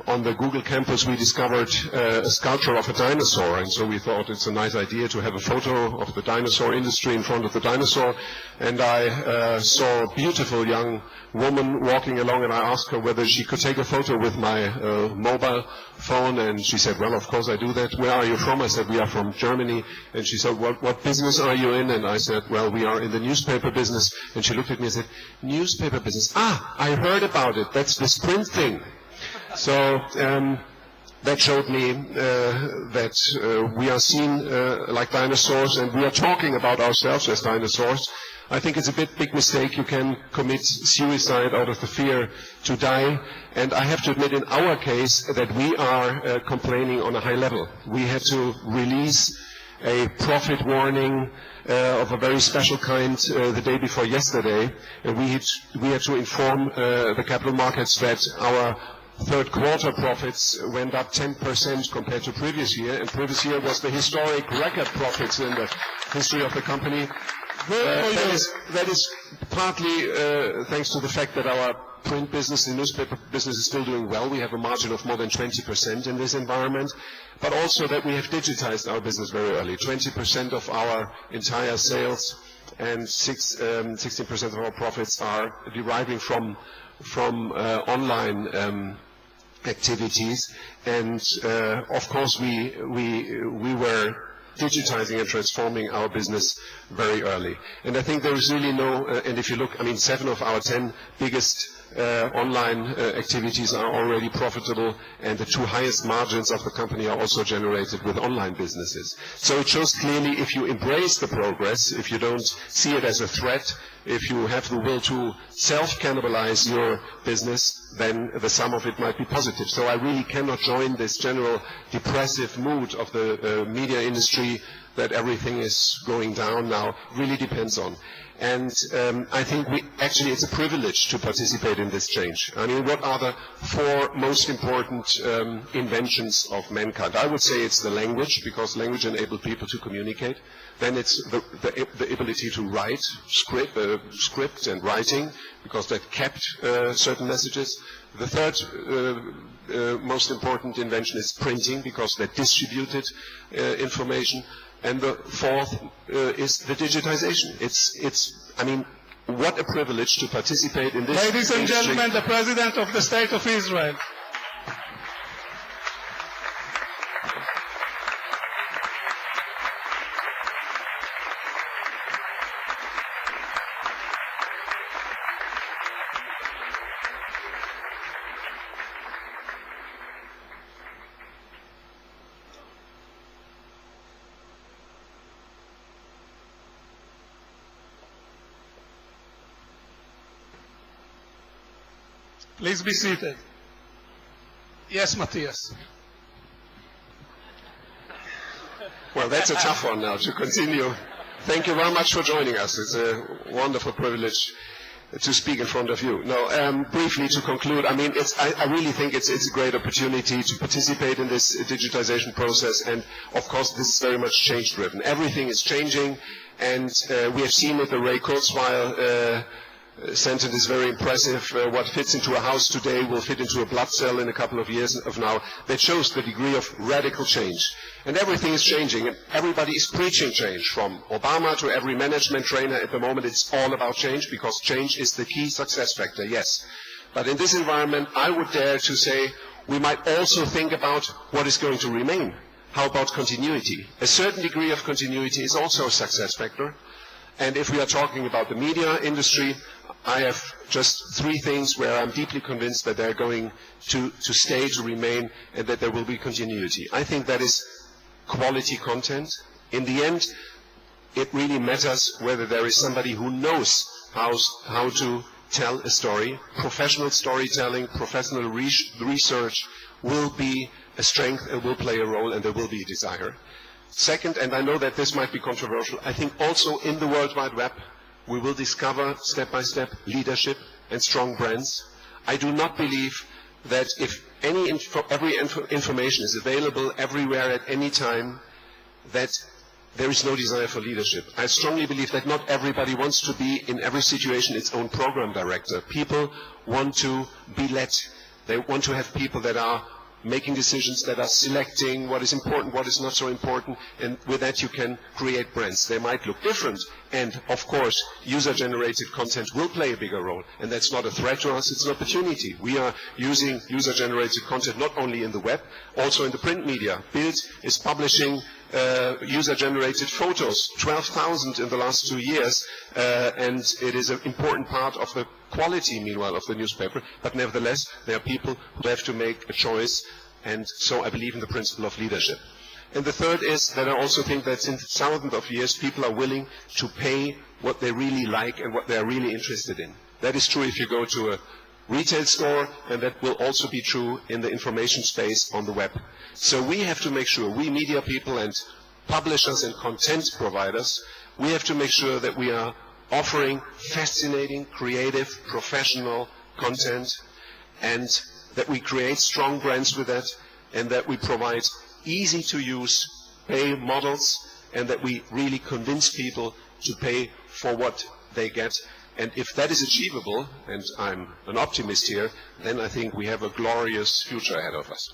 on the Google campus, we discovered a sculpture of a dinosaur. And so we thought it's a nice idea to have a photo of the dinosaur industry in front of the dinosaur. And I saw a beautiful young woman walking along, and I asked her whether she could take a photo with my mobile phone. And she said, well, of course I do that. Where are you from? I said, we are from Germany. And she said, what business are you in? And I said, well, we are in the newspaper business. And she looked at me and said, newspaper business? Ah, I heard about it. That's this print thing. So that showed me that we are seen like dinosaurs, and we are talking about ourselves as dinosaurs. I think it's a big mistake. You can commit suicide out of the fear to die. And I have to admit, in our case, that we are complaining on a high level. We had to release a profit warning of a very special kind the day before yesterday. And we had to inform the capital markets that our third quarter profits went up 10% compared to previous year. And previous year was the historic record profits in the history of the company. That is partly thanks to the fact that our print business, the newspaper business, is still doing well. We have a margin of more than 20% in this environment, but also that we have digitized our business very early. 20% of our entire sales and 16% of our profits are deriving from online activities, and of course we were digitizing and transforming our business very early. And I think there is really no, and if you look, 7 of our 10 biggest online activities are already profitable, and the 2 highest margins of the company are also generated with online businesses. So it shows clearly, if you embrace the progress, if you don't see it as a threat, if you have the will to self-cannibalize your business, then the sum of it might be positive. So I really cannot join this general depressive mood of the media industry that everything is going down now. It really depends on. And I think it's a privilege to participate in this change. What are the 4 most important inventions of mankind? I would say it's the language, because language enabled people to communicate. Then it's the ability to write, script and writing, because that kept certain messages. The third most important invention is printing, because that distributed information. And the fourth is the digitization. What a privilege to participate in this. Ladies and gentlemen, the President of the State of Israel. Please be seated. Yes, Matthias. Well, that's a tough one now to continue. Thank you very much for joining us. It's a wonderful privilege to speak in front of you. No, briefly to conclude, I really think it's a great opportunity to participate in this digitization process, and of course this is very much change-driven. Everything is changing, and we have seen it. The Ray Kurzweil sentence is very impressive. What fits into a house today will fit into a blood cell in a couple of years of now. That shows the degree of radical change. And everything is changing, and everybody is preaching change. From Obama to every management trainer at the moment, it's all about change, because change is the key success factor, yes. But in this environment, I would dare to say we might also think about what is going to remain. How about continuity? A certain degree of continuity is also a success factor. And if we are talking about the media industry, I have just 3 things where I'm deeply convinced that they're going to stay, to remain, and that there will be continuity. I think that is quality content. In the end, it really matters whether there is somebody who knows how to tell a story. Professional storytelling, professional research will be a strength and will play a role, and there will be a desire. Second, and I know that this might be controversial, I think also in the World Wide Web we will discover step by step leadership and strong brands. I do not believe that if every information is available everywhere at any time, that there is no desire for leadership. I strongly believe that not everybody wants to be in every situation its own program director. People want to be led. They want to have people that are making decisions, that are selecting what is important, what is not so important, and with that you can create brands. They might look different, and of course user-generated content will play a bigger role, and that's not a threat to us, it's an opportunity. We are using user-generated content not only in the web, also in the print media. Bild is publishing user-generated photos, 12,000 in the last 2 years, and it is an important part of the quality, meanwhile, of the newspaper. But nevertheless, there are people who have to make a choice. And so I believe in the principle of leadership. And the third is that I also think that since thousands of years, people are willing to pay what they really like and what they are really interested in. That is true if you go to a retail store, and that will also be true in the information space on the web. So we have to make sure, we media people and publishers and content providers, we have to make sure that we are offering fascinating, creative, professional content, and that we create strong brands with that, and that we provide easy-to-use pay models, and that we really convince people to pay for what they get. And if that is achievable, and I'm an optimist here, then I think we have a glorious future ahead of us.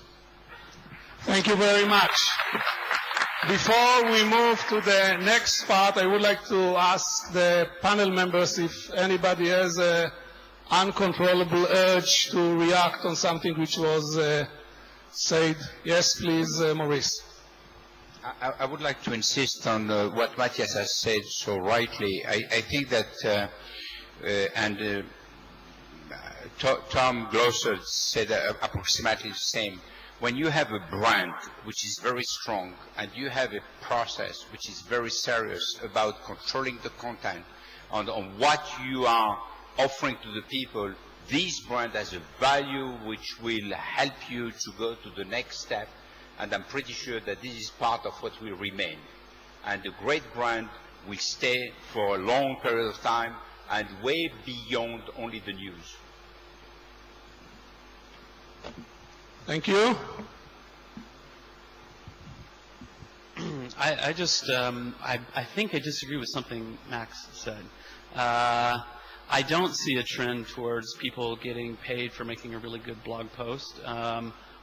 Thank you very much. Before we move to the next part, I would like to ask the panel members if anybody has an uncontrollable urge to react on something which was said. Yes, please, Maurice. I would like to insist on what Matthias has said so rightly. I think that, Tom Glosser said approximately the same. When you have a brand which is very strong and you have a process which is very serious about controlling the content on what you are offering to the people, this brand has a value which will help you to go to the next step, and I'm pretty sure that this is part of what will remain. And a great brand will stay for a long period of time and way beyond only the news. Thank you. I think I disagree with something Max said. I don't see a trend towards people getting paid for making a really good blog post,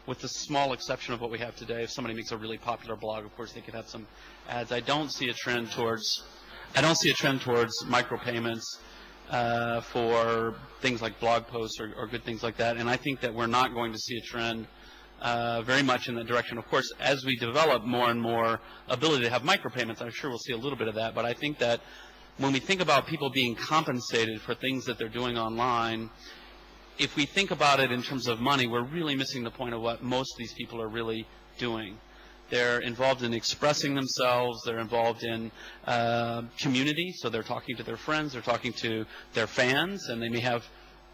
with the small exception of what we have today. If somebody makes a really popular blog, of course they could have some ads. I don't see a trend towards micropayments for things like blog posts or good things like that. And I think that we're not going to see a trend very much in that direction. Of course, as we develop more and more ability to have micropayments, I'm sure we'll see a little bit of that. But I think that when we think about people being compensated for things that they're doing online, if we think about it in terms of money, we're really missing the point of what most of these people are really doing. They're involved in expressing themselves. They're involved in community. So they're talking to their friends. They're talking to their fans. And they may have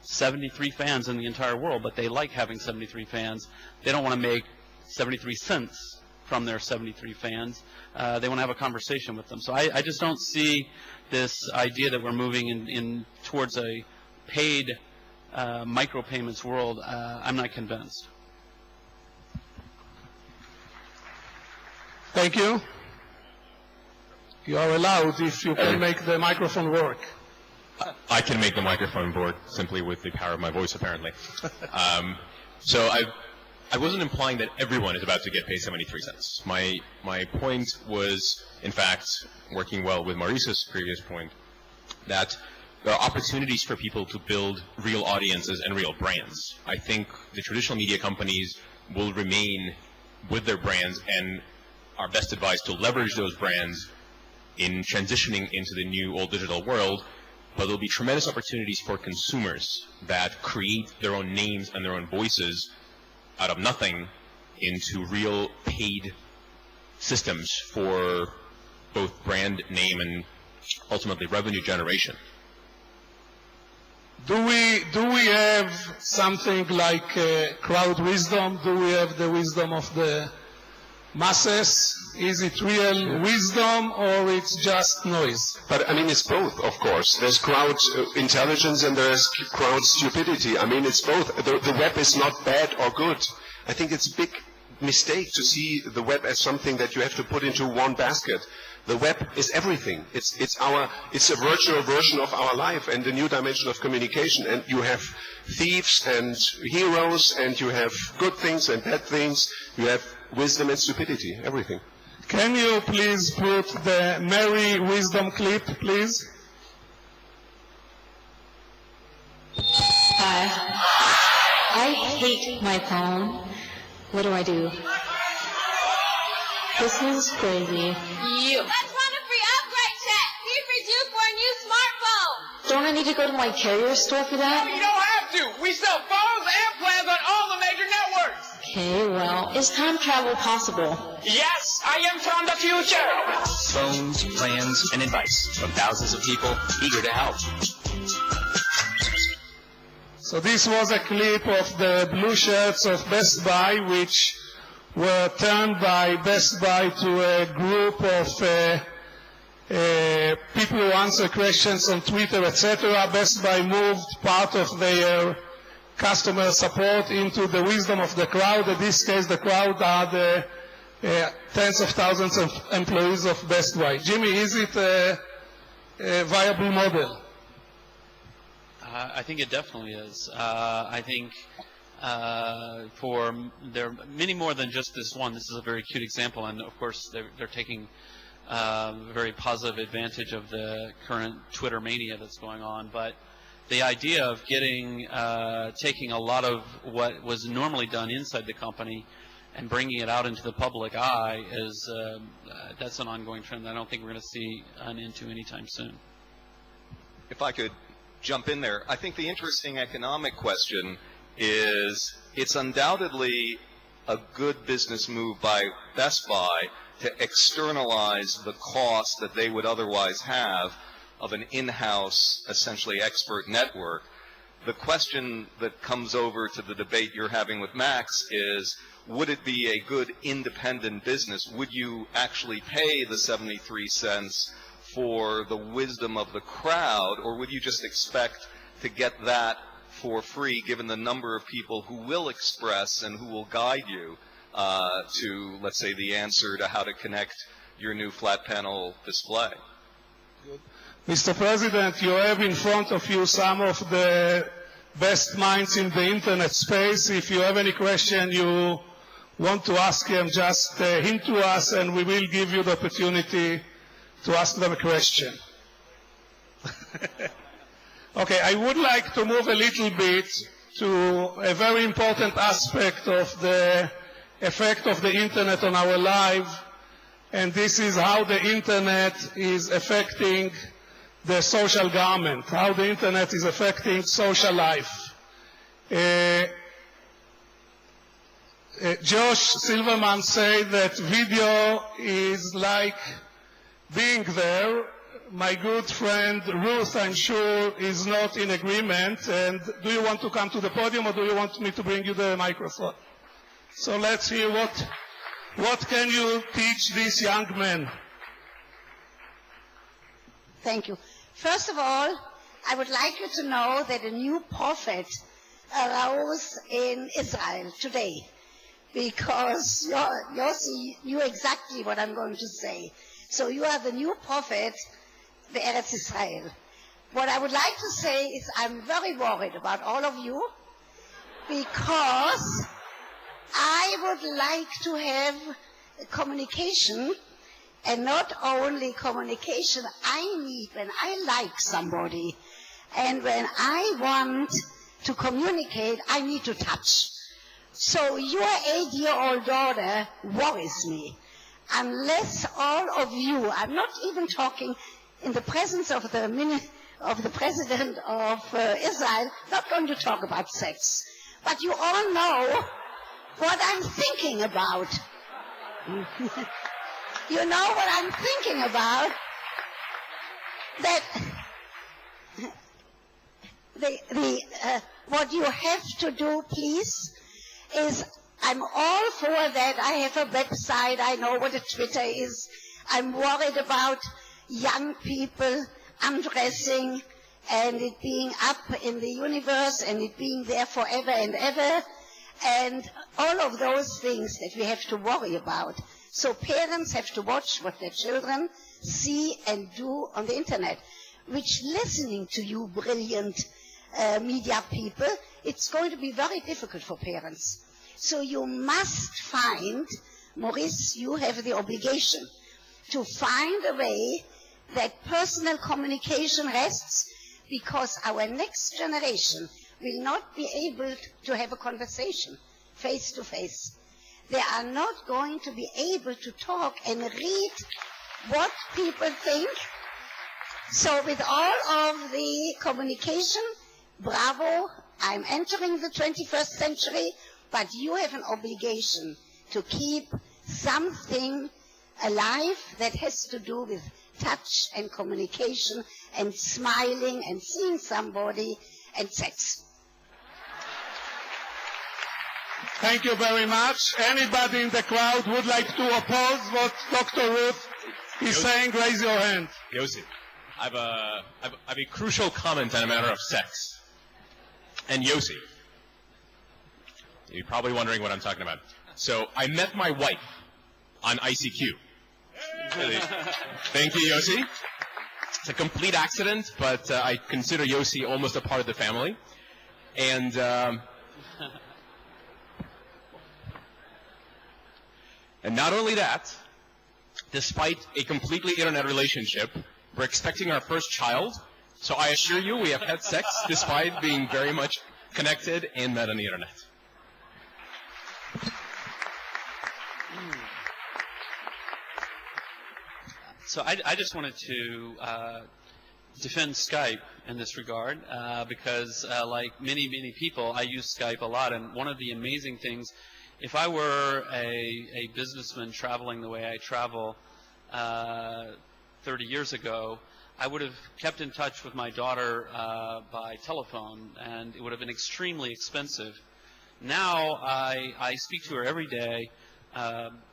73 fans in the entire world, but they like having 73 fans. They don't want to make 73 cents from their 73 fans. They want to have a conversation with them. So I just don't see this idea that we're moving in towards a paid micropayments world. I'm not convinced. Thank you. You are allowed if you can make the microphone work. I can make the microphone work simply with the power of my voice, apparently. So I wasn't implying that everyone is about to get paid 73 cents. My point was, in fact, working well with Maurice's previous point, that there are opportunities for people to build real audiences and real brands. I think the traditional media companies will remain with their brands and are best advised to leverage those brands in transitioning into the new old digital world, but there'll be tremendous opportunities for consumers that create their own names and their own voices out of nothing into real paid systems for both brand name and ultimately revenue generation. Do we have something like crowd wisdom? Do we have the wisdom of the masses? Is it real wisdom or it's just noise? But I mean, it's both, of course. There's crowd intelligence and there's crowd stupidity. I mean, it's both. The web is not bad or good. I think it's a big mistake to see the web as something that you have to put into one basket. The web is everything. It's a virtual version of our life and a new dimension of communication. And you have thieves and heroes, and you have good things and bad things. You have wisdom and stupidity, everything. Can you please put the Mary Wisdom clip, please? I hate my phone. What do? This is crazy. Let's run a free upgrade check. See if it's due for a new smartphone. Don't I need to go to my carrier store for that? No, you don't have to. We sell phones and plans on all the major networks. Okay, well, is time travel possible? Yes, I am from the future! Phones, plans, and advice from thousands of people eager to help. So this was a clip of the blue shirts of Best Buy, which were turned by Best Buy to a group of people who answer questions on Twitter, etc. Best Buy moved part of their customer support into the wisdom of the crowd. In this case, the crowd are the tens of thousands of employees of Best Buy. Jimmy, is it a viable model? I think it definitely is. I think there are many more than just this one. This is a very cute example, and of course they're taking very positive advantage of the current Twitter mania that's going on. But the idea of taking a lot of what was normally done inside the company and bringing it out into the public eye that's an ongoing trend that I don't think we're going to see an end to anytime soon. If I could jump in there, I think the interesting economic question is it's undoubtedly a good business move by Best Buy to externalize the cost that they would otherwise have of an in-house, essentially expert network. The question that comes over to the debate you're having with Max is, would it be a good independent business? Would you actually pay the 73 cents for the wisdom of the crowd, or would you just expect to get that for free given the number of people who will express and who will guide you to, let's say, the answer to how to connect your new flat panel display? Good. Mr. President, you have in front of you some of the best minds in the internet space. If you have any question you want to ask them, just hint to us and we will give you the opportunity to ask them a question. Okay, I would like to move a little bit to a very important aspect of the effect of the internet on our life, and this is how the internet is affecting the social garment, how the internet is affecting social life. Josh Silverman said that video is like being there. My good friend Ruth, I'm sure, is not in agreement. And do you want to come to the podium, or do you want me to bring you the microphone? So let's hear what can you teach these young men? Thank you. First of all, I would like you to know that a new prophet arose in Israel today, because Yossi knew exactly what I'm going to say. So you are the new prophet, the Eretz Israel. What I would like to say is I'm very worried about all of you, because I would like to have communication, and not only communication. I need, when I like somebody and when I want to communicate, I need to touch. So your 8-year-old daughter worries me. Unless all of you, I'm not even talking in the presence of the president of Israel, not going to talk about sex. But you all know what I'm thinking about. You know what I'm thinking about? That what you have to do, please, is I'm all for that. I have a website. I know what a Twitter is. I'm worried about young people undressing and it being up in the universe and it being there forever and ever, and all of those things that we have to worry about. So parents have to watch what their children see and do on the internet, which, listening to you brilliant media people, it's going to be very difficult for parents. So you must find, Maurice, you have the obligation to find a way that personal communication rests, because our next generation will not be able to have a conversation face to face. They are not going to be able to talk and read what people think. So with all of the communication, bravo, I'm entering the 21st century, but you have an obligation to keep something alive that has to do with touch and communication and smiling and seeing somebody and sex. Thank you very much. Anybody in the crowd would like to oppose what Dr. Ruth is saying? Raise your hand. Yossi, I have a crucial comment on a matter of sex. And Yossi, you're probably wondering what I'm talking about. So I met my wife on ICQ. Thank you, Yossi. It's a complete accident, but I consider Yossi almost a part of the family. And not only that, despite a completely internet relationship, we're expecting our first child. So I assure you, we have had sex despite being very much connected and met on the internet. So I just wanted to defend Skype in this regard because like many people, I use Skype a lot. And one of the amazing things, if I were a businessman traveling the way I travel 30 years ago, I would have kept in touch with my daughter by telephone, and it would have been extremely expensive. Now I speak to her every day,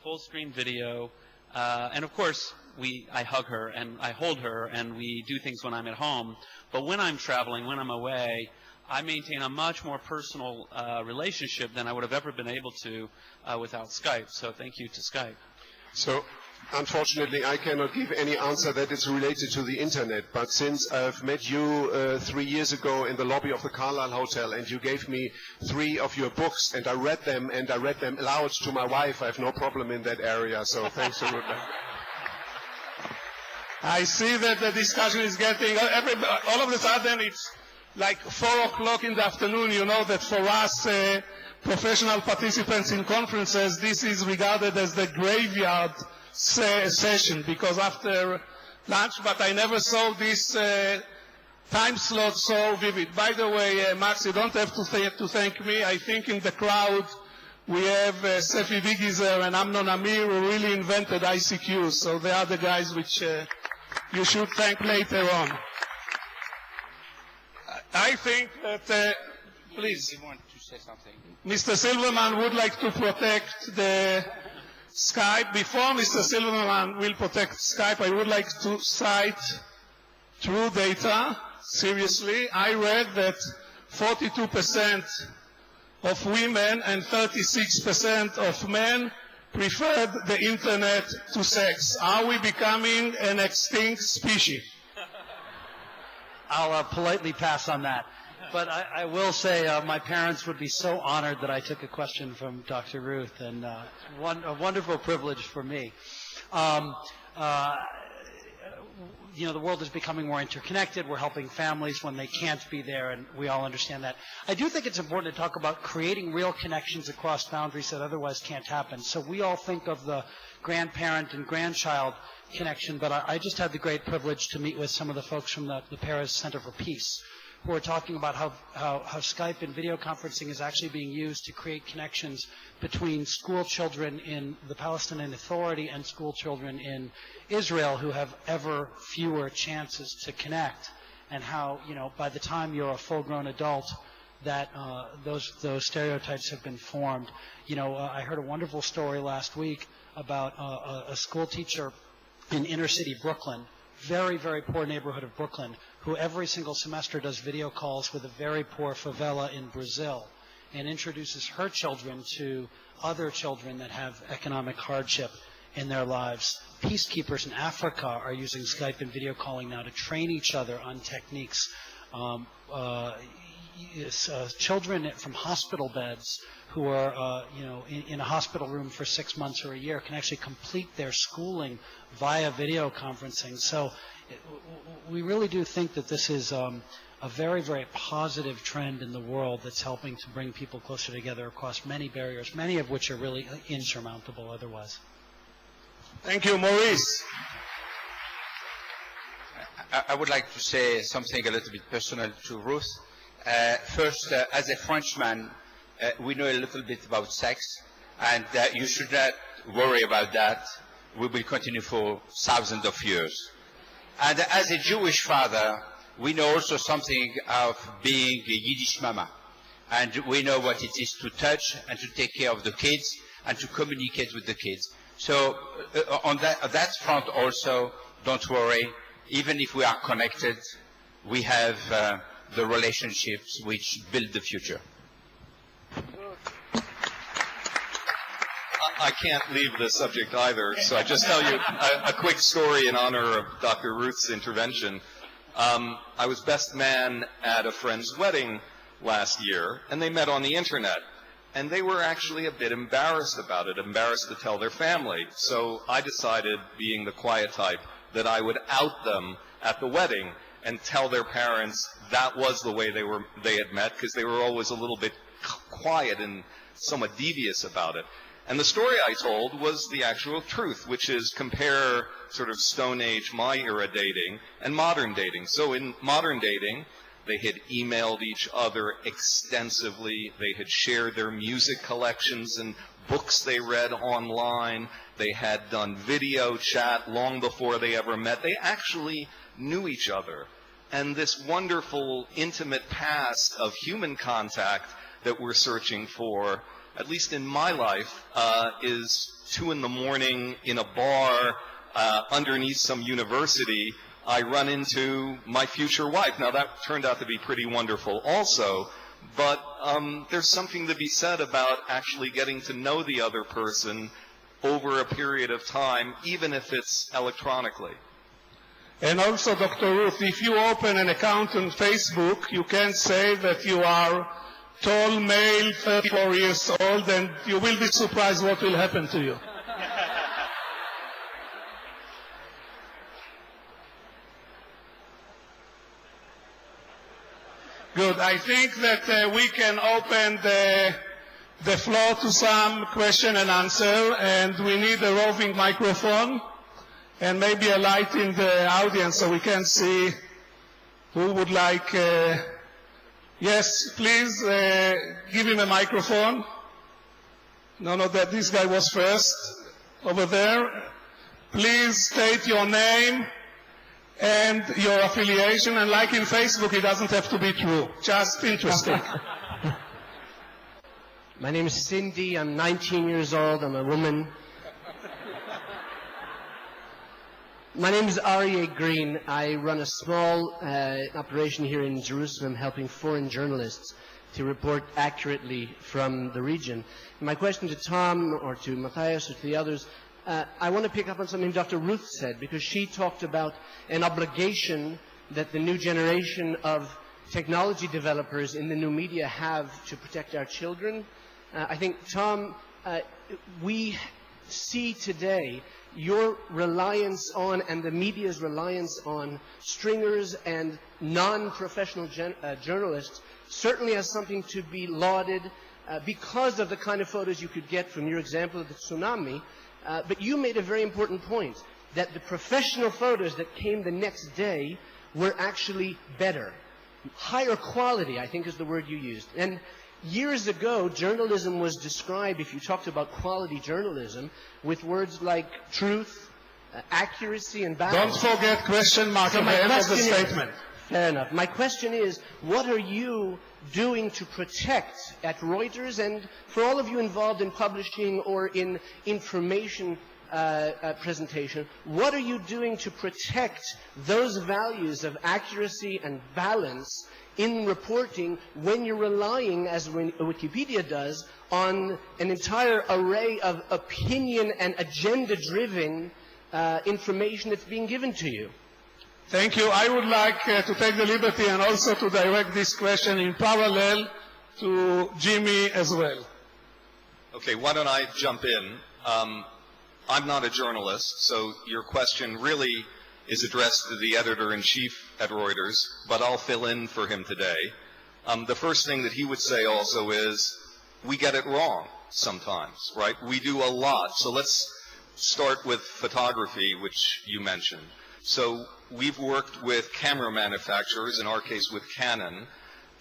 full screen video, and of course I hug her and I hold her and we do things when I'm at home. But when I'm traveling, when I'm away, I maintain a much more personal relationship than I would have ever been able to without Skype. So thank you to Skype. So, unfortunately, I cannot give any answer that is related to the internet. But since I've met you 3 years ago in the lobby of the Carlisle Hotel, and you gave me 3 of your books, and I read them aloud to my wife, I have no problem in that area. So thanks for that. I see that the discussion is getting, all of a sudden it's like 4 o'clock in the afternoon. You know that for us professional participants in conferences, this is regarded as the graveyard session, because after lunch, but I never saw this time slot so vivid. By the way, Max, you don't have to thank me. I think in the crowd we have Sefi Vigizer and Amnon Amir, who really invented ICQ, so they are the guys which you should thank later on. I think that, please, I want to say something. Mr. Silverman would like to protect the Skype. Before Mr. Silverman will protect Skype, I would like to cite true data. Seriously, I read that 42% of women and 36% of men preferred the internet to sex. Are we becoming an extinct species? I'll politely pass on that. But I will say my parents would be so honored that I took a question from Dr. Ruth, and a wonderful privilege for me. You know, the world is becoming more interconnected. We're helping families when they can't be there, and we all understand that. I do think it's important to talk about creating real connections across boundaries that otherwise can't happen. So we all think of the grandparent and grandchild connection, but I just had the great privilege to meet with some of the folks from the Paris Center for Peace, who are talking about how Skype and video conferencing is actually being used to create connections between school children in the Palestinian Authority and school children in Israel who have ever fewer chances to connect, and how, you know, by the time you're a full-grown adult, that those stereotypes have been formed. You know, I heard a wonderful story last week about a school teacher in inner-city Brooklyn, very, very poor neighborhood of Brooklyn, who every single semester does video calls with a very poor favela in Brazil and introduces her children to other children that have economic hardship in their lives. Peacekeepers in Africa are using Skype and video calling now to train each other on techniques. Children from hospital beds who are, in a hospital room for 6 months or a year can actually complete their schooling via video conferencing. So we really do think that this is a very, very positive trend in the world that's helping to bring people closer together across many barriers, many of which are really insurmountable otherwise. Thank you, Maurice. I would like to say something a little bit personal to Ruth. First, as a Frenchman, we know a little bit about sex, and you should not worry about that. We will continue for thousands of years. And as a Jewish father, we know also something of being a Yiddish mama. And we know what it is to touch and to take care of the kids and to communicate with the kids. So on that front also, don't worry. Even if we are connected, we have the relationships which build the future. I can't leave the subject either, so I just tell you a quick story in honor of Dr. Ruth's intervention. I was best man at a friend's wedding last year, and they met on the internet. And they were actually a bit embarrassed about it, embarrassed to tell their family. So I decided, being the quiet type, that I would out them at the wedding and tell their parents that was the way they had met, because they were always a little bit quiet and somewhat devious about it. And the story I told was the actual truth, which is compare sort of Stone Age, my era dating, and modern dating. So in modern dating, they had emailed each other extensively. They had shared their music collections and books they read online. They had done video chat long before they ever met. They actually knew each other. And this wonderful, intimate past of human contact that we're searching for, at least in my life, is 2 a.m. in a bar underneath some university. I run into my future wife. Now, that turned out to be pretty wonderful also, but there's something to be said about actually getting to know the other person over a period of time, even if it's electronically. And also, Dr. Ruth, if you open an account on Facebook, you can say that you are tall male, 34 years old, and you will be surprised what will happen to you. Good. I think that we can open the floor to some question and answer, and we need a roving microphone and maybe a light in the audience so we can see who would like. Yes, please give him a microphone. No, that this guy was first over there. Please state your name and your affiliation, and like in Facebook, it doesn't have to be true, just interesting. My name is Cindy. I'm 19 years old. I'm a woman. My name is Aryeh Green. I run a small operation here in Jerusalem helping foreign journalists to report accurately from the region. My question to Tom or to Matthias or to the others, I want to pick up on something Dr. Ruth said, because she talked about an obligation that the new generation of technology developers in the new media have to protect our children. I think, Tom, we see today your reliance on and the media's reliance on stringers and non-professional journalists certainly as something to be lauded because of the kind of photos you could get from your example of the tsunami. But you made a very important point, that the professional photos that came the next day were actually better. Higher quality, I think is the word you used. And years ago, journalism was described, if you talked about quality journalism, with words like truth, accuracy, and balance. Don't forget question mark at the end of the statement. Fair enough. My question is, what are you doing to protect at Reuters and for all of you involved in publishing or in information presentation, what are you doing to protect those values of accuracy and balance in reporting when you're relying, as Wikipedia does, on an entire array of opinion and agenda-driven information that's being given to you? Thank you. I would like to take the liberty and also to direct this question in parallel to Jimmy as well. Okay, why don't I jump in? I'm not a journalist, so your question really is addressed to the editor-in-chief at Reuters, but I'll fill in for him today. The first thing that he would say also is, we get it wrong sometimes, right? We do a lot. So let's start with photography, which you mentioned. So we've worked with camera manufacturers, in our case with Canon,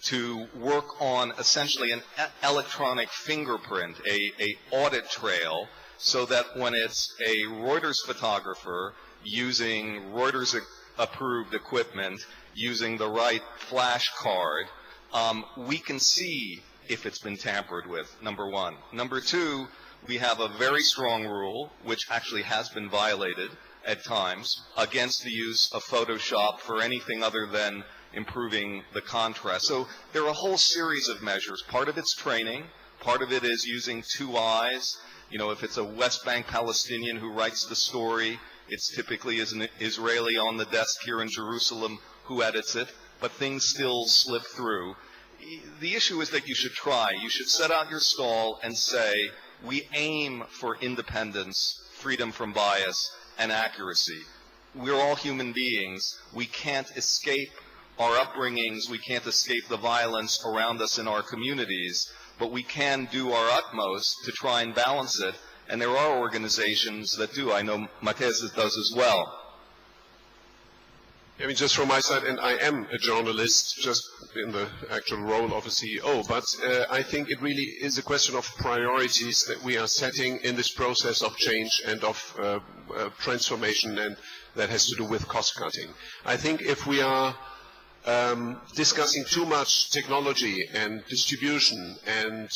to work on essentially an electronic fingerprint, a audit trail, so that when it's a Reuters photographer using Reuters approved equipment, using the right flash card, we can see if it's been tampered with, number one. Number two, we have a very strong rule, which actually has been violated at times, against the use of Photoshop for anything other than improving the contrast. So there are a whole series of measures. Part of it's training. Part of it is using two eyes. You know, if it's a West Bank Palestinian who writes the story, it's typically an Israeli on the desk here in Jerusalem who edits it, but things still slip through. The issue is that you should try. You should set out your stall and say, we aim for independence, freedom from bias, and accuracy. We're all human beings. We can't escape our upbringings. We can't escape the violence around us in our communities, but we can do our utmost to try and balance it. And there are organizations that do. I know Mathias does as well. I mean, just from my side, and I am a journalist, just in the actual role of a CEO, but I think it really is a question of priorities that we are setting in this process of change and of transformation, and that has to do with cost cutting. I think if we are discussing too much technology and distribution and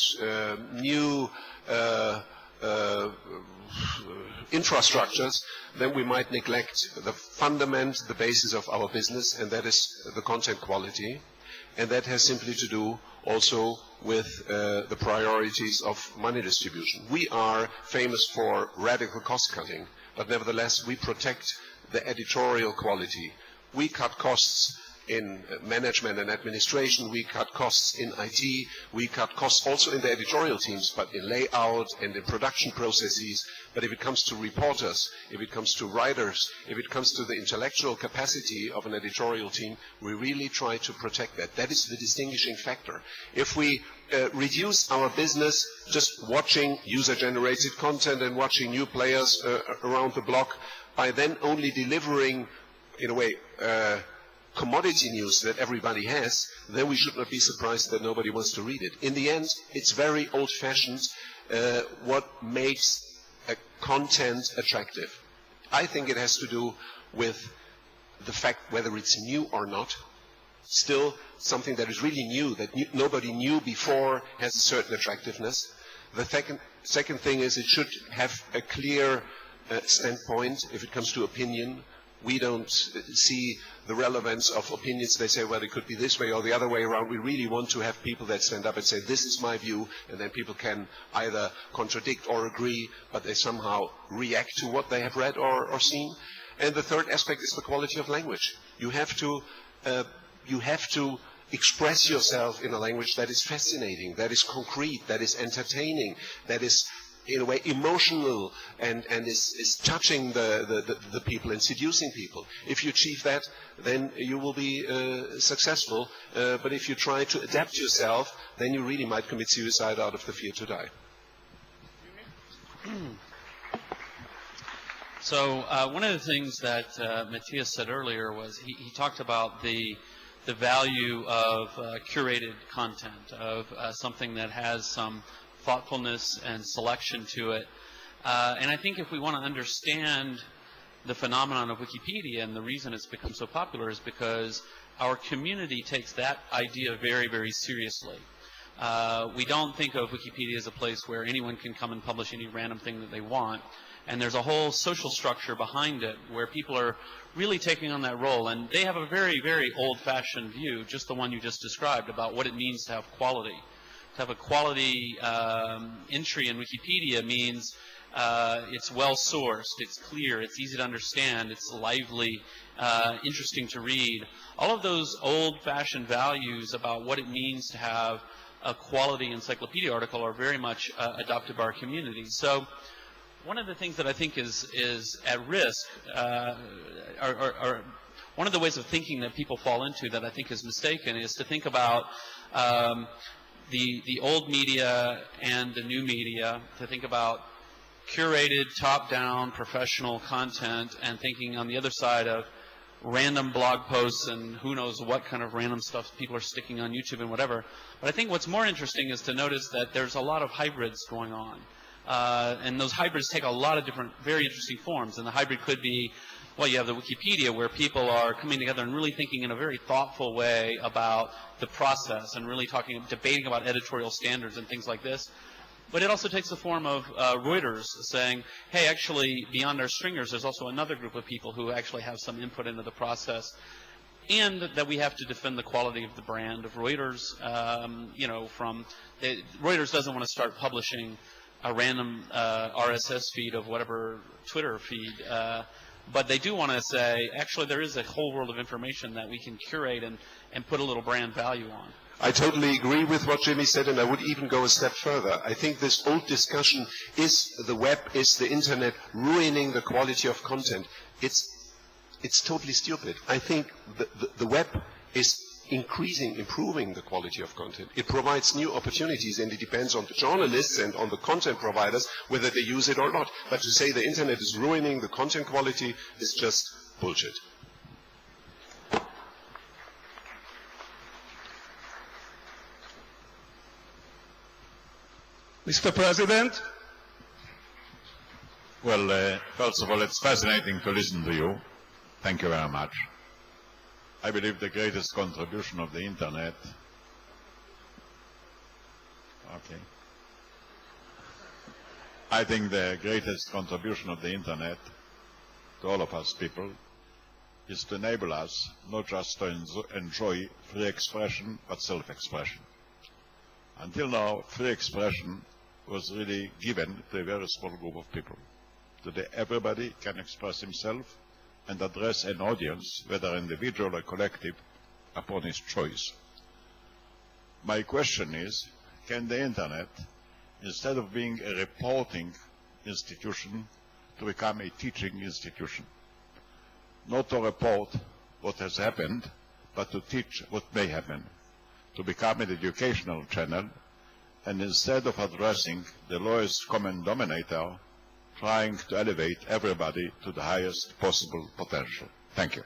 new infrastructures, then we might neglect the fundament, the basis of our business, and that is the content quality. And that has simply to do also with the priorities of money distribution. We are famous for radical cost cutting, but nevertheless we protect the editorial quality. We cut costs in management and administration, we cut costs in IT, we cut costs also in the editorial teams, but in layout and in production processes. But if it comes to reporters, if it comes to writers, if it comes to the intellectual capacity of an editorial team, we really try to protect that. That is the distinguishing factor. If we reduce our business just watching user-generated content and watching new players around the block, by then only delivering, in a way, commodity news that everybody has, then we should not be surprised that nobody wants to read it. In the end, it's very old-fashioned what makes a content attractive. I think it has to do with the fact whether it's new or not. Still, something that is really new, that nobody knew before, has a certain attractiveness. The second thing is it should have a clear standpoint if it comes to opinion. We don't see the relevance of opinions. They say, well, it could be this way or the other way around. We really want to have people that stand up and say, this is my view, and then people can either contradict or agree, but they somehow react to what they have read or seen. And the third aspect is the quality of language. You have to express yourself in a language that is fascinating, that is concrete, that is entertaining, that is in a way emotional and is touching the people and seducing people. If you achieve that, then you will be successful. But if you try to adapt yourself, then you really might commit suicide out of the fear to die. So one of the things that Mathias said earlier was he talked about the value of curated content, of something that has some thoughtfulness and selection to it. And I think if we want to understand the phenomenon of Wikipedia, and the reason it's become so popular is because our community takes that idea very, very seriously. We don't think of Wikipedia as a place where anyone can come and publish any random thing that they want. And there's a whole social structure behind it where people are really taking on that role. And they have a very, very old-fashioned view, just the one you just described, about what it means to have quality. To have a quality entry in Wikipedia means it's well-sourced, it's clear, it's easy to understand, it's lively, interesting to read. All of those old-fashioned values about what it means to have a quality encyclopedia article are very much adopted by our community. So one of the things that I think is at risk, or one of the ways of thinking that people fall into that I think is mistaken, is to think about the old media and the new media, to think about curated, top-down, professional content, and thinking on the other side of random blog posts and who knows what kind of random stuff people are sticking on YouTube and whatever. But I think what's more interesting is to notice that there's a lot of hybrids going on. And those hybrids take a lot of different, very interesting forms. And the hybrid could be, well, you have the Wikipedia where people are coming together and really thinking in a very thoughtful way about the process and really debating about editorial standards and things like this. But it also takes the form of Reuters saying, hey, actually, beyond our stringers, there's also another group of people who actually have some input into the process. And that we have to defend the quality of the brand of Reuters. Reuters doesn't want to start publishing a random RSS feed of whatever Twitter feed. But they do want to say, actually, there is a whole world of information that we can curate and put a little brand value on. I totally agree with what Jimmy said, and I would even go a step further. I think this old discussion, is the web, is the internet ruining the quality of content? It's totally stupid. I think the web is improving the quality of content. It provides new opportunities, and it depends on the journalists and on the content providers whether they use it or not. But to say the internet is ruining the content quality is just bullshit. Mr. President? Well, first of all, it's fascinating to listen to you. Thank you very much. I believe the greatest contribution of the Internet... Okay. I think the greatest contribution of the Internet to all of us people is to enable us not just to enjoy free expression, but self-expression. Until now, free expression was really given to a very small group of people. Today, everybody can express himself and address an audience, whether individual or collective, upon his choice. My question is, can the Internet, instead of being a reporting institution, to become a teaching institution? Not to report what has happened, but to teach what may happen. To become an educational channel, and instead of addressing the lowest common denominator, trying to elevate everybody to the highest possible potential. Thank you.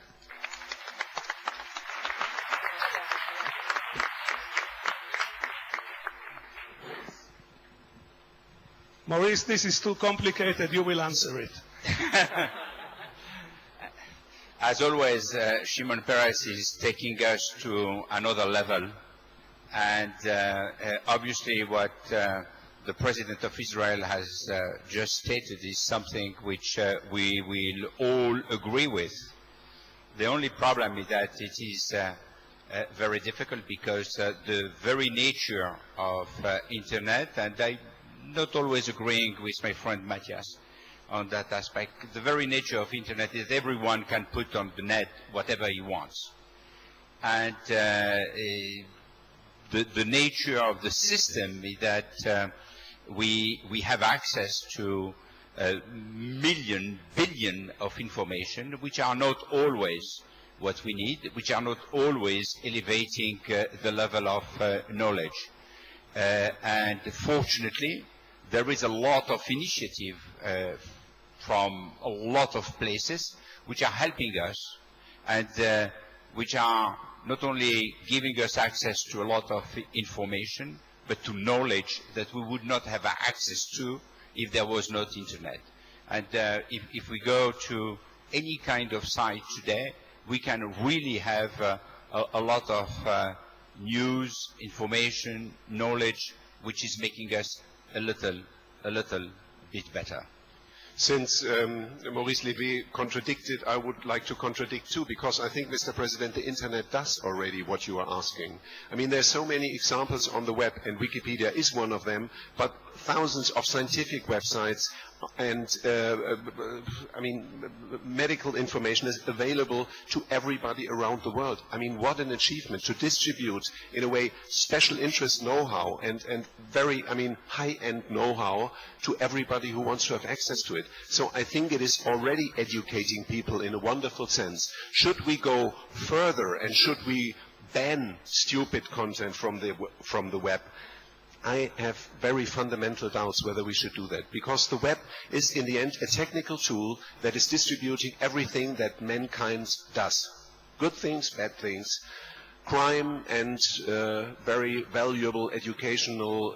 Maurice, this is too complicated. You will answer it. As always, Shimon Peres is taking us to another level. And obviously what the President of Israel has just stated is something which we will all agree with. The only problem is that it is very difficult because the very nature of Internet, and I'm not always agreeing with my friend Matthias on that aspect, the very nature of Internet is everyone can put on the net whatever he wants. And the nature of the system is that we have access to billion of information, which are not always what we need, which are not always elevating the level of knowledge. And fortunately, there is a lot of initiative from a lot of places which are helping us and which are not only giving us access to a lot of information, but to knowledge that we would not have access to if there was not Internet. And if we go to any kind of site today, we can really have a lot of news, information, knowledge, which is making us a little bit better. Since Maurice Lévy contradicted, I would like to contradict too, because I think, Mr. President, the Internet does already what you are asking. I mean, there's so many examples on the web, and Wikipedia is one of them, but thousands of scientific websites and, I mean, medical information is available to everybody around the world. I mean, what an achievement to distribute, in a way, special interest know-how and very, I mean, high-end know-how to everybody who wants to have access to it. So I think it is already educating people in a wonderful sense. Should we go further and should we ban stupid content from the web? I have very fundamental doubts whether we should do that, because the web is in the end a technical tool that is distributing everything that mankind does. Good things, bad things, crime and very valuable educational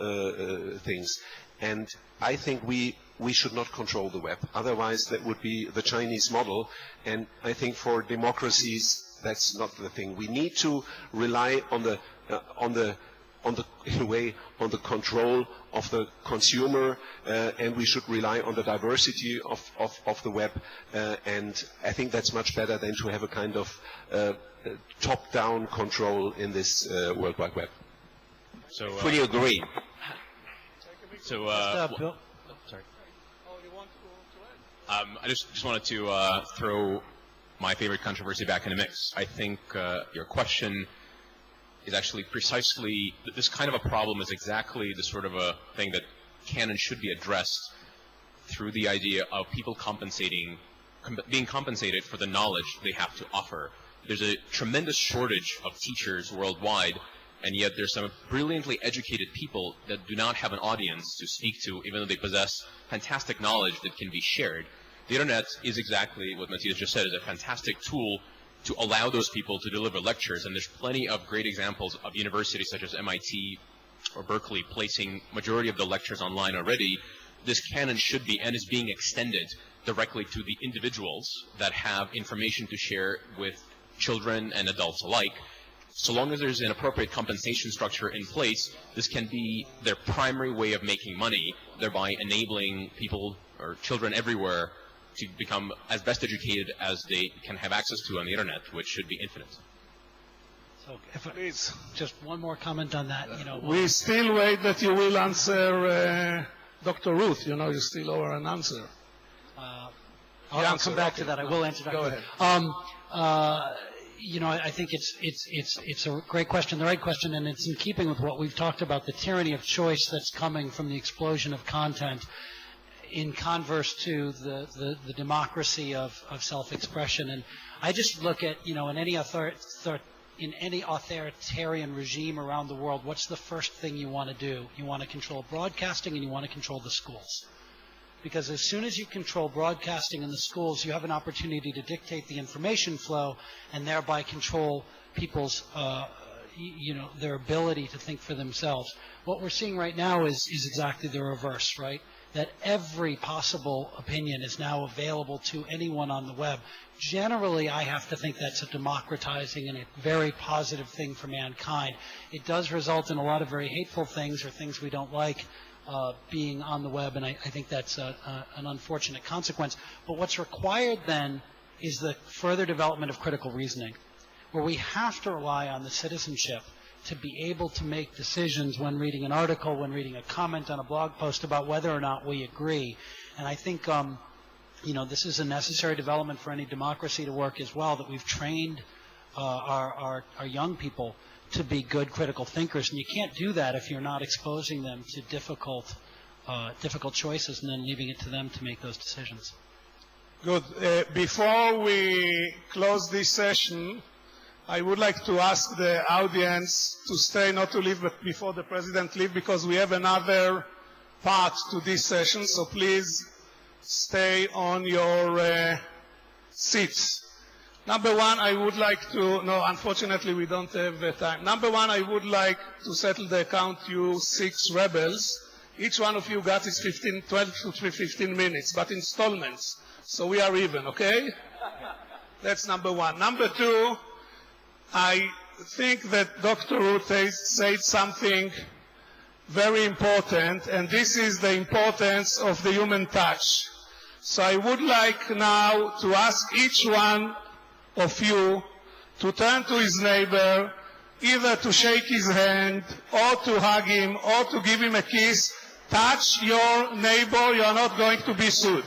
things. And I think we should not control the web. Otherwise that would be the Chinese model, and I think for democracies that's not the thing. We need to rely on the control of the consumer, and we should rely on the diversity of the web, and I think that's much better than to have a kind of top-down control in this World Wide Web. So, fully agree. So, Bill? Sorry. I just wanted to throw my favorite controversy back in the mix. I think your question is actually precisely, this kind of a problem is exactly the sort of a thing that can and should be addressed through the idea of people being compensated for the knowledge they have to offer. There's a tremendous shortage of teachers worldwide, and yet there's some brilliantly educated people that do not have an audience to speak to, even though they possess fantastic knowledge that can be shared. The internet is exactly what Matthias just said, is a fantastic tool to allow those people to deliver lectures, and there's plenty of great examples of universities such as MIT or Berkeley placing majority of the lectures online already. This can and should be, and is being extended directly to the individuals that have information to share with children and adults alike. So long as there's an appropriate compensation structure in place, this can be their primary way of making money, thereby enabling people or children everywhere to become as best educated as they can have access to on the internet, which should be infinite. So, please, just one more comment on that. We still wait that you will answer Dr. Ruth. You still owe her an answer. I'll come back to that. I will answer Dr. Go ahead. I think it's a great question, the right question, and it's in keeping with what we've talked about, the tyranny of choice that's coming from the explosion of content, in converse to the democracy of self-expression. And I just look at, in any authoritarian regime around the world, what's the first thing you want to do? You want to control broadcasting, and you want to control the schools. Because as soon as you control broadcasting in the schools, you have an opportunity to dictate the information flow and thereby control people's, their ability to think for themselves. What we're seeing right now is exactly the reverse, right? That every possible opinion is now available to anyone on the web. Generally, I have to think that's a democratizing and a very positive thing for mankind. It does result in a lot of very hateful things or things we don't like being on the web, and I think that's an unfortunate consequence. But what's required then is the further development of critical reasoning, where we have to rely on the citizenship to be able to make decisions when reading an article, when reading a comment on a blog post about whether or not we agree. And I think, this is a necessary development for any democracy to work as well, that we've trained our young people to be good critical thinkers. And you can't do that if you're not exposing them to difficult choices and then leaving it to them to make those decisions. Good. Before we close this session, I would like to ask the audience to stay, not to leave but before the President leaves, because we have another part to this session, so please stay on your seats. Number one, I would like to, unfortunately we don't have time. Number one, I would like to settle the account, you 6 rebels. Each one of you got is 12 to 15 minutes, but installments, so we are even, okay? That's number one. Number two, I think that Dr. Ruth said something very important, and this is the importance of the human touch. So I would like now to ask each one of you to turn to his neighbor, either to shake his hand, or to hug him, or to give him a kiss. Touch your neighbor, you are not going to be sued.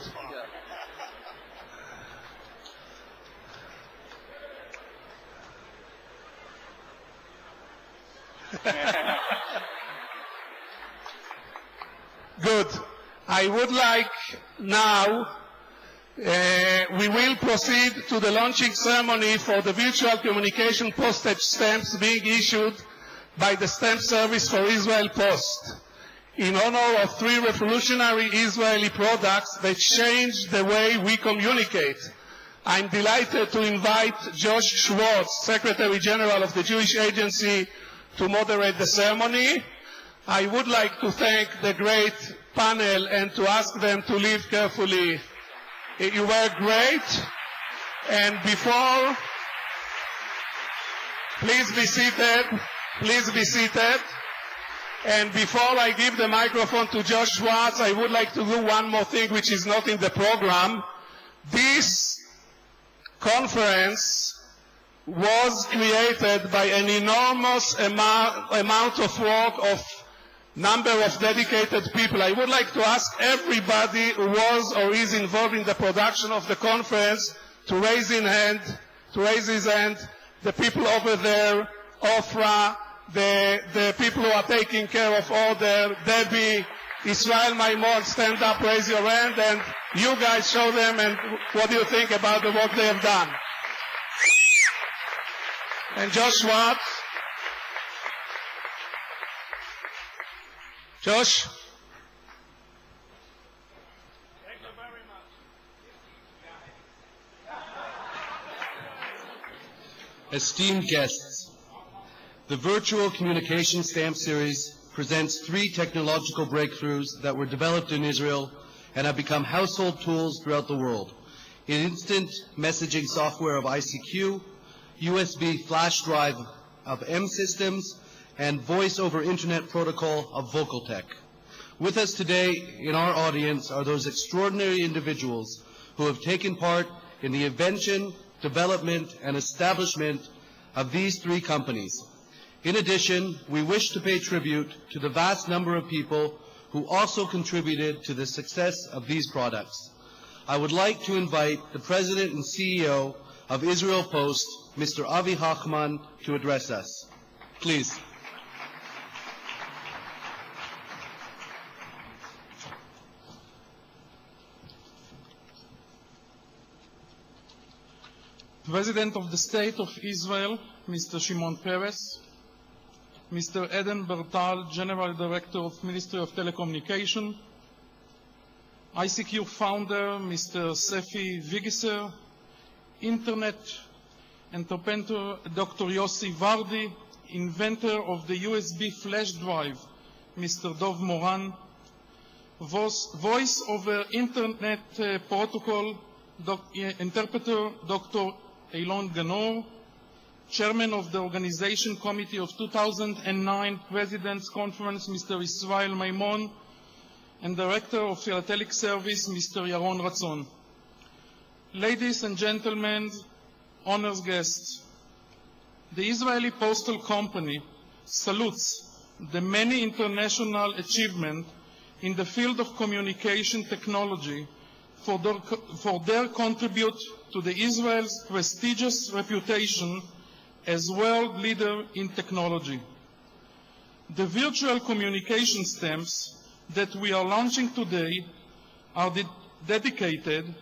Good. I would like now, we will proceed to the launching ceremony for the virtual communication postage stamps being issued by the Stamp Service for Israel Post. in honor of 3 revolutionary Israeli products that changed the way we communicate. I'm delighted to invite Josh Schwartz, Secretary General of the Jewish Agency, to moderate the ceremony. I would like to thank the great panel and to ask them to leave carefully. You were great. And before, please be seated. Please be seated. And before I give the microphone to Josh Schwartz, I would like to do one more thing which is not in the program. This conference was created by an enormous amount of work of number of dedicated people. I would like to ask everybody who was or is involved in the production of the conference to raise his hand. The people over there, Ofra, the people who are taking care of order, Debbie, Israel Maimon, stand up, raise your hand, and you guys show them and what do you think about the work they have done. And Josh Schwartz. Josh. Thank you very much. Esteemed guests, the Virtual Communication Stamp Series presents 3 technological breakthroughs that were developed in Israel and have become household tools throughout the world. Instant messaging software of ICQ, USB flash drive of M Systems, and voice over internet protocol of Vocaltech. With us today in our audience are those extraordinary individuals who have taken part in the invention, development, and establishment of these 3 companies. In addition, we wish to pay tribute to the vast number of people who also contributed to the success of these products. I would like to invite the President and CEO of Israel Post, Mr. Avi Hachman, to address us. Please. President of the State of Israel, Mr. Shimon Peres, Mr. Eden Bertal, General Director of Ministry of Telecommunication, ICQ founder, Mr. Sefi Vigiser, Internet entrepreneur, Dr. Yossi Vardi, inventor of the USB flash drive, Mr. Dov Moran, voice over Internet protocol, interpreter, Dr. Eilon Ganor, Chairman of the Organization Committee of 2009 President's Conference, Mr. Israel Maimon, and Director of Philatelic Service, Mr. Yaron Ratzon. Ladies and gentlemen, honored guests, the Israeli Postal Company salutes the many international achievements in the field of communication technology for their contribute to the Israel's prestigious reputation as world leader in technology. The virtual communication stamps that we are launching today are dedicated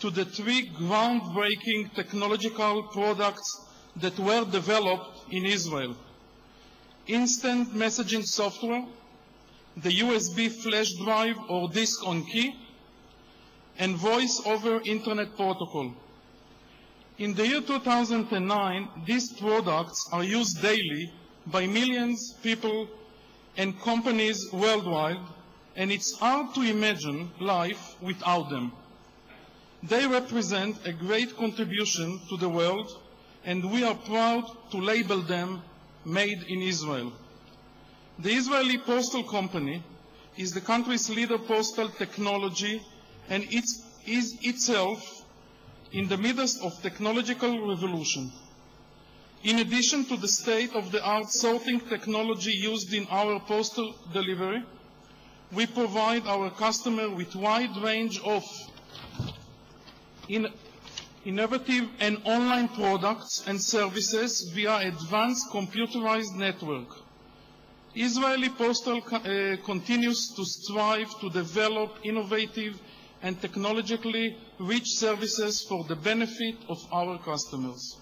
to the 3 groundbreaking technological products that were developed in Israel: instant messaging software, the USB flash drive or disk on key, and voice over Internet protocol. In the year 2009, these products are used daily by millions of people and companies worldwide, and it's hard to imagine life without them. They represent a great contribution to the world, and we are proud to label them Made in Israel. The Israeli Postal Company is the country's leader postal technology, and it is itself in the midst of technological revolution. In addition to the state-of-the-art sorting technology used in our postal delivery, we provide our customer with a wide range of innovative and online products and services via advanced computerized network. Israeli Postal continues to strive to develop innovative and technologically rich services for the benefit of our customers.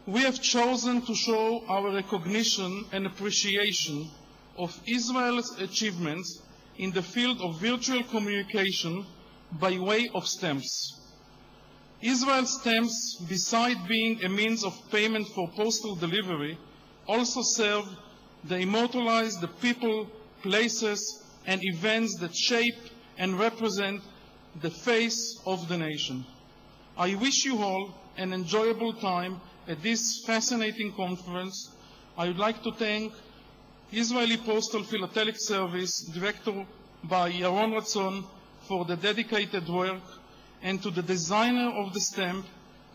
We have chosen to show our recognition and appreciation of Israel's achievements in the field of virtual communication by way of stamps. Israel's stamps, besides being a means of payment for postal delivery, also serve to immortalize the people, places, and events that shape and represent the face of the nation. I wish you all an enjoyable time at this fascinating conference. I would like to thank Israeli Postal Philatelic Service Director by Yaron Ratzon for the dedicated work, and to the designer of the stamp,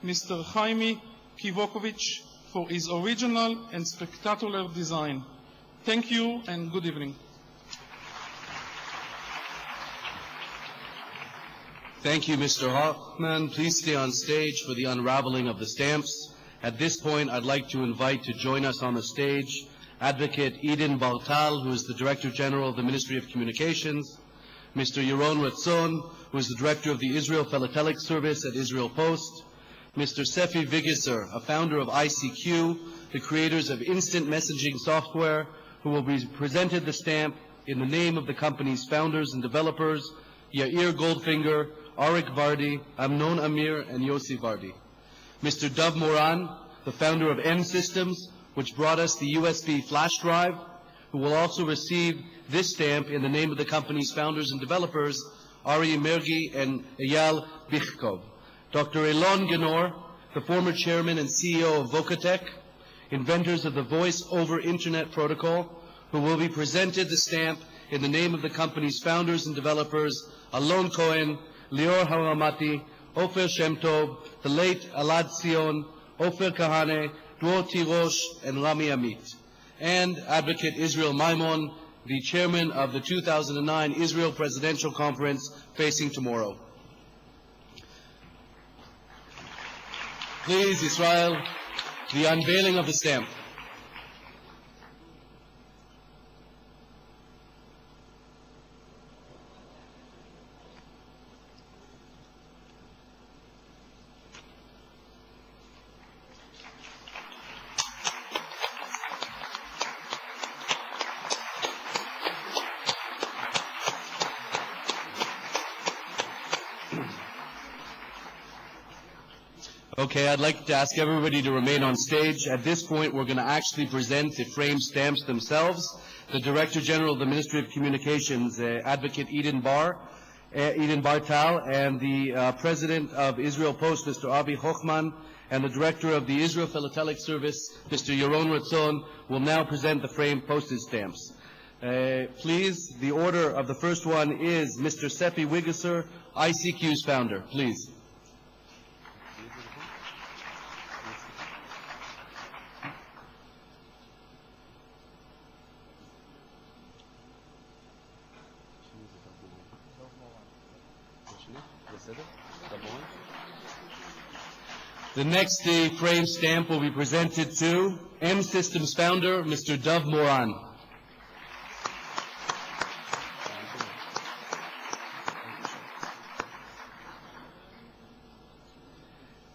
Mr. Chaimi Kivokovich, for his original and spectacular design. Thank you and good evening. Thank you, Mr. Hoffman. Please stay on stage for the unraveling of the stamps. At this point, I'd like to invite to join us on the stage Advocate Eden Bartal, who is the Director General of the Ministry of Communications, Mr. Yaron Ratzon, who is the Director of the Israel Philatelic Service at Israel Post, Mr. Sefi Vigiser, a founder of ICQ, the creators of instant messaging software, who will be presented the stamp in the name of the company's founders and developers, Yair Goldfinger, Arik Vardi, Amnon Amir, and Yossi Vardi. Mr. Dov Moran, the founder of M Systems, which brought us the USB flash drive, who will also receive this stamp in the name of the company's founders and developers, Ari Mergi and Eyal Bichkov. Dr. Elon Genor, the former chairman and CEO of Vocatech, inventors of the Voice over Internet Protocol, who will be presented the stamp in the name of the company's founders and developers, Alon Cohen, Lior Haramati, Ofer Shem Tov, the late Alad Sion, Ofer Kahane, Dror Tirosh, and Rami Amit. And Advocate Israel Maimon, the chairman of the 2009 Israel Presidential Conference facing tomorrow. Please, Israel, the unveiling of the stamp. Okay, I'd like to ask everybody to remain on stage. At this point, we're going to actually present the framed stamps themselves. The Director General of the Ministry of Communications, Advocate Eden Bartal, and the President of Israel Post, Mr. Avi Hochman, and the Director of the Israel Philatelic Service, Mr. Yaron Ratzon, will now present the framed postage stamps. Please, the order of the first one is Mr. Sefi Vigiser, ICQ's founder. Please. The next frame stamp will be presented to M Systems founder, Mr. Dov Moran.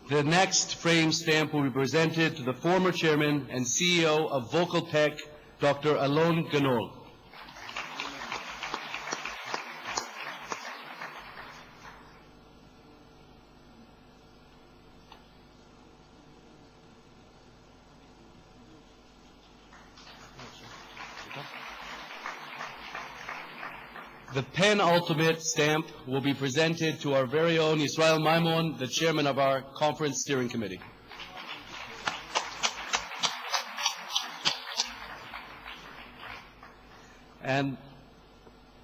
The next frame stamp will be presented to the former chairman and CEO of Vocatech, Dr. Alon Genor. The penultimate stamp will be presented to our very own Yisrael Maimon, the chairman of our conference steering committee. And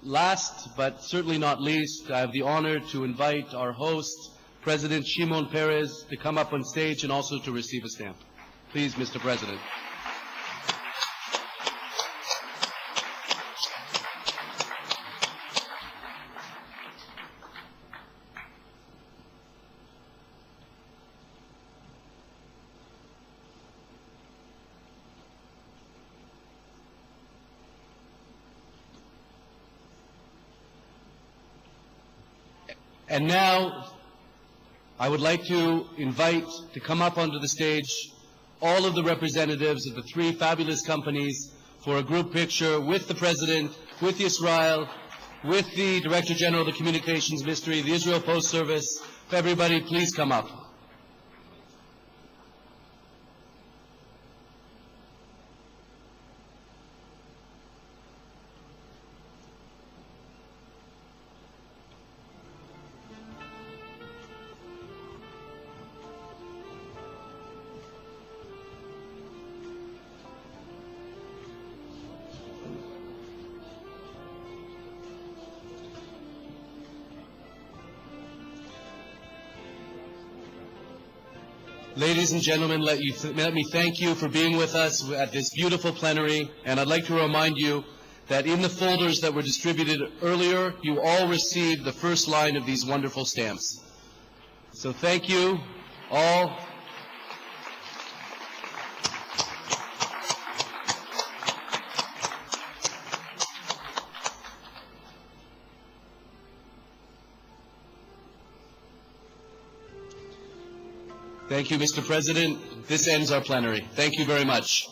last, but certainly not least, I have the honor to invite our host, President Shimon Peres, to come up on stage and also to receive a stamp. Please, Mr. President. And now, I would like to invite to come up onto the stage all of the representatives of the three fabulous companies for a group picture with the President, with Israel, with the Director General of the Communications Ministry, the Israel Post Service. Everybody, please come up. Ladies and gentlemen, let me thank you for being with us at this beautiful plenary, and I'd like to remind you that in the folders that were distributed earlier, you all received the first line of these wonderful stamps. So thank you all. Thank you, Mr. President. This ends our plenary. Thank you very much.